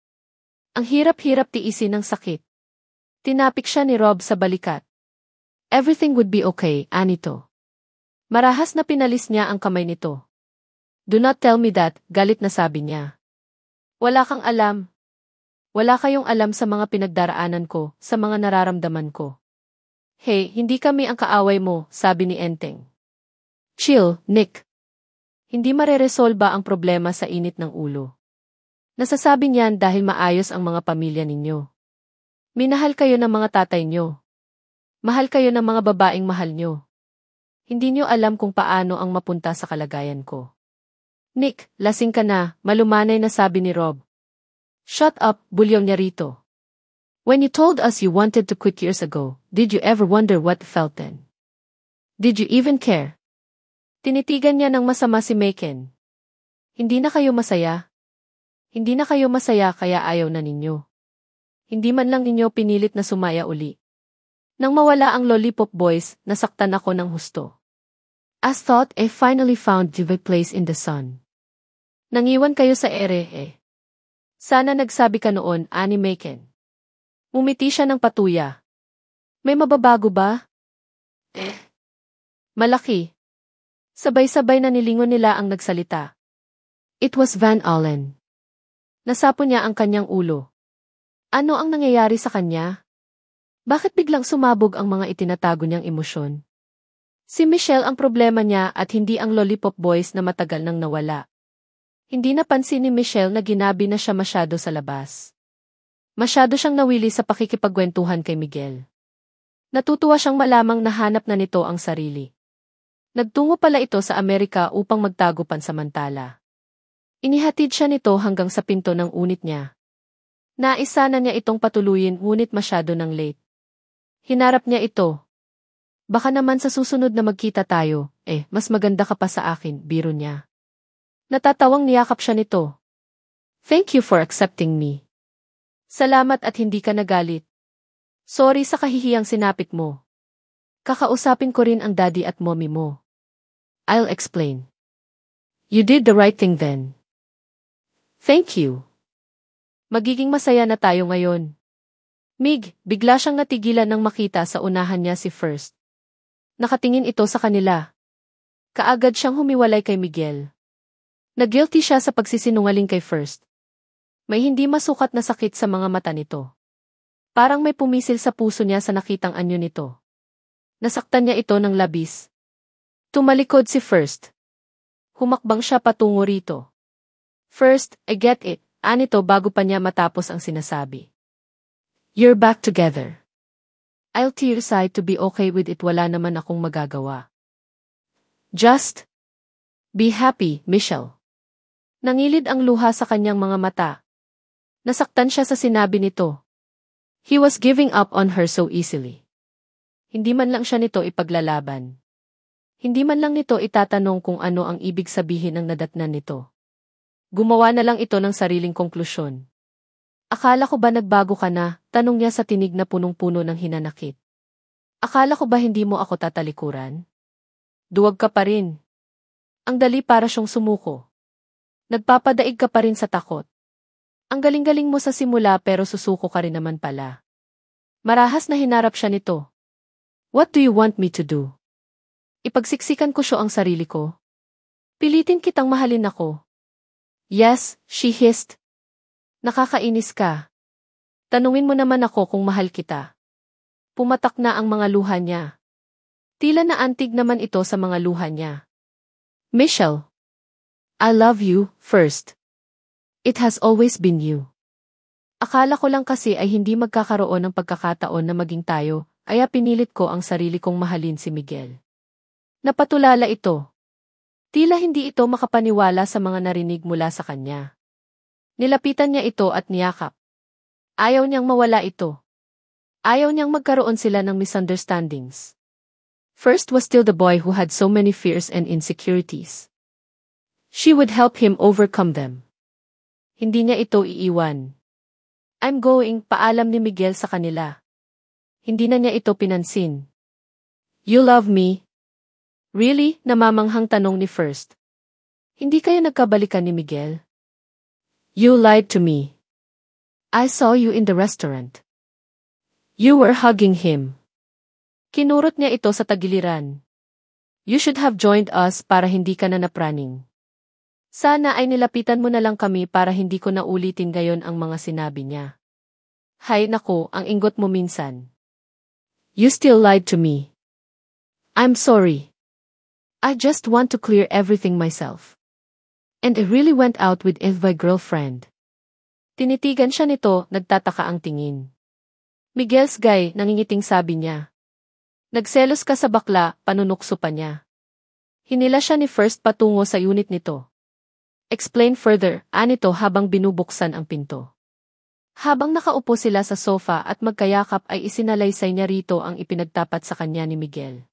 Ang hirap-hirap tiisin ng sakit. Tinapik siya ni Rob sa balikat. Everything would be okay, anito. Marahas na pinalis niya ang kamay nito. Do not tell me that, galit na sabi niya. Wala kang alam. Wala kayong alam sa mga pinagdaraanan ko, sa mga nararamdaman ko. Hey, hindi kami ang kaaway mo, sabi ni Enteng. Chill, Nick. Hindi mareresolba ang problema sa init ng ulo. Nasasabi niyan dahil maayos ang mga pamilya ninyo. Minahal kayo ng mga tatay nyo. Mahal kayo ng mga babaeng mahal nyo. Hindi nyo alam kung paano ang mapunta sa kalagayan ko. Nick, lasing ka na, malumanay na sabi ni Rob. Shut up, bulyaw niya rito. When you told us you wanted to quit years ago, did you ever wonder what felt then? Did you even care? Tinitigan niya ng masama si Macon. Hindi na kayo masaya. Hindi na kayo masaya kaya ayaw na ninyo. Hindi man lang ninyo pinilit na sumaya uli. Nang mawala ang Lollipop Boys, nasaktan ako ng husto. As thought I finally found a place in the sun. Nangiwan kayo sa ere eh. Sana nagsabi ka noon, ani Macon. Umiti siya ng patuya. May mababago ba? Malaki. Sabay-sabay na nilingon nila ang nagsalita. It was Van Allen. Nasapo niya ang kanyang ulo. Ano ang nangyayari sa kanya? Bakit biglang sumabog ang mga itinatago niyang emosyon? Si Michelle ang problema niya at hindi ang Lollipop Boys na matagal nang nawala. Hindi napansin ni Michelle na ginabi na siya masyado sa labas. Masyado siyang nawili sa pakikipagkwentuhan kay Miguel. Natutuwa siyang malamang nahanap na nito ang sarili. Nagtungo pala ito sa Amerika upang magtago pansamantala. Inihatid siya nito hanggang sa pinto ng unit niya. Naisa na niya itong patuluyin ngunit masyado nang late. Hinarap niya ito. Baka naman sa susunod na magkita tayo, mas maganda ka pa sa akin, biro niya. Natatawang niyakap siya nito. Thank you for accepting me. Salamat at hindi ka nagalit. Sorry sa kahihiyang sinapit mo. Kakausapin ko rin ang daddy at mommy mo. I'll explain. You did the right thing then. Thank you. Magiging masaya na tayo ngayon. Mig, bigla siyang natigilan nang makita sa unahan niya si First. Nakatingin ito sa kanila. Kaagad siyang humiwalay kay Miguel. Nag-guilty siya sa pagsisinungaling kay First. May hindi masukat na sakit sa mga mata nito. Parang may pumisil sa puso niya sa nakitang anyo nito. Nasaktan niya ito ng labis. Tumalikod si First. Humakbang siya patungo rito. First, I get it, anito bago pa niya matapos ang sinasabi. You're back together. I'll decide to be okay with it, wala naman akong magagawa. Just be happy, Michelle. Nangilid ang luha sa kanyang mga mata. Nasaktan siya sa sinabi nito. He was giving up on her so easily. Hindi man lang siya nito ipaglalaban. Hindi man lang nito itatanong kung ano ang ibig sabihin ng nadatnan nito. Gumawa na lang ito ng sariling konklusyon. Akala ko ba nagbago ka na? Tanong niya sa tinig na punong-puno ng hinanakit. Akala ko ba hindi mo ako tatalikuran? Duwag ka pa rin. Ang dali para siyang sumuko. Nagpapadaig ka pa rin sa takot. Ang galing-galing mo sa simula pero susuko ka rin naman pala. Marahas na hinarap siya nito. What do you want me to do? Ipagsiksikan ko siya ang sarili ko. Pilitin kitang mahalin ako. Yes, she hissed. Nakakainis ka. Tanungin mo naman ako kung mahal kita. Pumatak na ang mga luha niya. Tila naantig naman ito sa mga luha niya. Michelle. I love you, First. It has always been you. Akala ko lang kasi ay hindi magkakaroon ng pagkakataon na maging tayo, kaya pinilit ko ang sarili kong mahalin si Miguel. Napatulala ito. Tila hindi ito makapaniwala sa mga narinig mula sa kanya. Nilapitan niya ito at niyakap. Ayaw niyang mawala ito. Ayaw niyang magkaroon sila ng misunderstandings. First was still the boy who had so many fears and insecurities. She would help him overcome them. Hindi niya ito iiwan. I'm going, paalam ni Miguel sa kanila. Hindi na niya ito pinansin. You love me? Really? Namamanghang tanong ni First. Hindi kayo nagkabalikan ni Miguel? You lied to me. I saw you in the restaurant. You were hugging him. Kinurot niya ito sa tagiliran. You should have joined us para hindi ka na napraning. Sana ay nilapitan mo na lang kami para hindi ko na ulitin gayon ang mga sinabi niya. Hay nako, ang ingot mo minsan. You still lied to me. I'm sorry. I just want to clear everything myself. And I really went out with my girlfriend. Tinitigan siya nito, nagtataka ang tingin. Miguel's guy, nangingiting sabi niya. Nagselos ka sa bakla, panunukso pa niya. Hinila siya ni First patungo sa unit nito. Explain further, anito habang binubuksan ang pinto. Habang nakaupo sila sa sofa at magkayakap ay isinalaysay niya rito ang ipinagtapat sa kanya ni Miguel.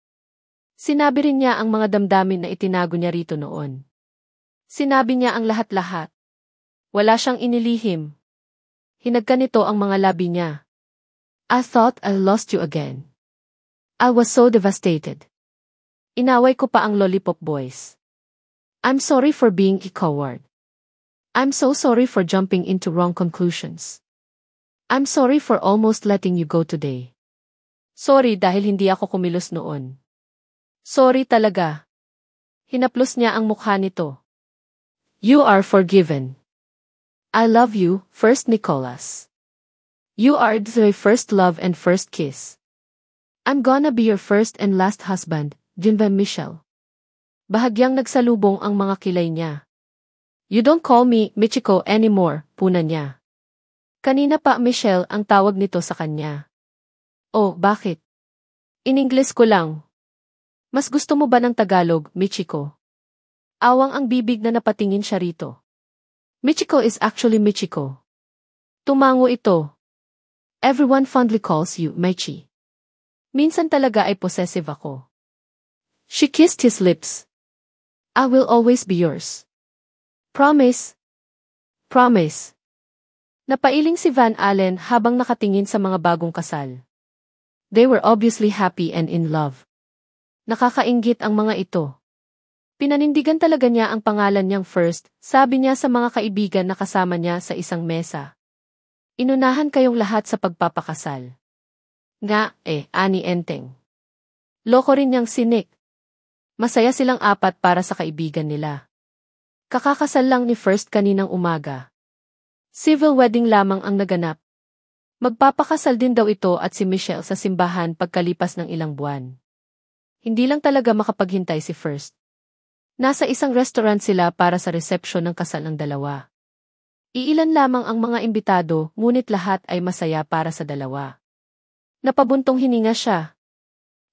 Sinabi rin niya ang mga damdamin na itinago niya rito noon. Sinabi niya ang lahat-lahat. Wala siyang inilihim. Hinagka nito ang mga labi niya. I thought I lost you again. I was so devastated. Inaway ko pa ang Lollipop Boys. I'm sorry for being a coward. I'm so sorry for jumping into wrong conclusions. I'm sorry for almost letting you go today. Sorry dahil hindi ako kumilos noon. Sorry talaga. Hinaplos niya ang mukha nito. You are forgiven. I love you, First Nicholas. You are the first love and first kiss. I'm gonna be your first and last husband, Junba Michelle. Bahagyang nagsalubong ang mga kilay niya. You don't call me Michiko anymore, puna niya. Kanina pa Michelle ang tawag nito sa kanya. Oh, bakit? In English ko lang. Mas gusto mo ba ng Tagalog, Michiko? Awang ang bibig na napatingin siya rito. Michiko is actually Michiko. Tumango ito. Everyone fondly calls you Michi. Minsan talaga ay possessive ako. She kissed his lips. I will always be yours. Promise. Promise. Napailing si Van Allen habang nakatingin sa mga bagong kasal. They were obviously happy and in love. Nakakainggit ang mga ito. Pinanindigan talaga niya ang pangalan niyang First, sabi niya sa mga kaibigan na kasama niya sa isang mesa. Inunahan kayong lahat sa pagpapakasal. Nga, ani Enteng. Loko rin niyang sinik. Masaya silang apat para sa kaibigan nila. Kakakasal lang ni First kaninang umaga. Civil wedding lamang ang naganap. Magpapakasal din daw ito at si Michelle sa simbahan pagkalipas ng ilang buwan. Hindi lang talaga makapaghintay si First. Nasa isang restaurant sila para sa reception ng kasal ng dalawa. Iilan lamang ang mga imbitado, ngunit lahat ay masaya para sa dalawa. Napabuntong hininga siya.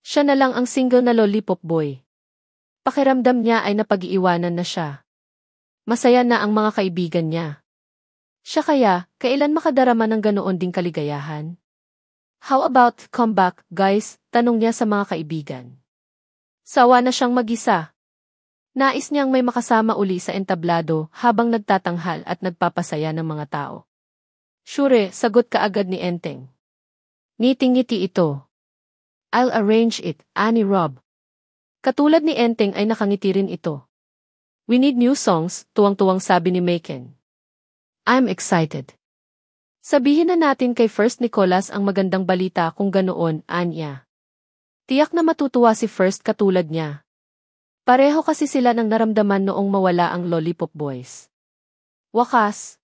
Siya na lang ang single na lollipop boy. Pakiramdam niya ay napag-iiwanan na siya. Masaya na ang mga kaibigan niya. Siya kaya, kailan makadarama ng ganoon ding kaligayahan? How about come back, guys? Tanong niya sa mga kaibigan. Sawa na siyang mag-isa. Nais niyang may makasama uli sa entablado habang nagtatanghal at nagpapasaya ng mga tao. Sure, sagot kaagad ni Enteng. Ngiting-ngiti ito. I'll arrange it, ani Rob. Katulad ni Enteng ay nakangiti rin ito. We need new songs, tuwang-tuwang sabi ni Maken. I'm excited. Sabihin na natin kay First Nicholas ang magandang balita kung ganoon, anya. Tiyak na matutuwa si First katulad niya. Pareho kasi sila ng naramdaman noong mawala ang Lollipop Boys. Wakas.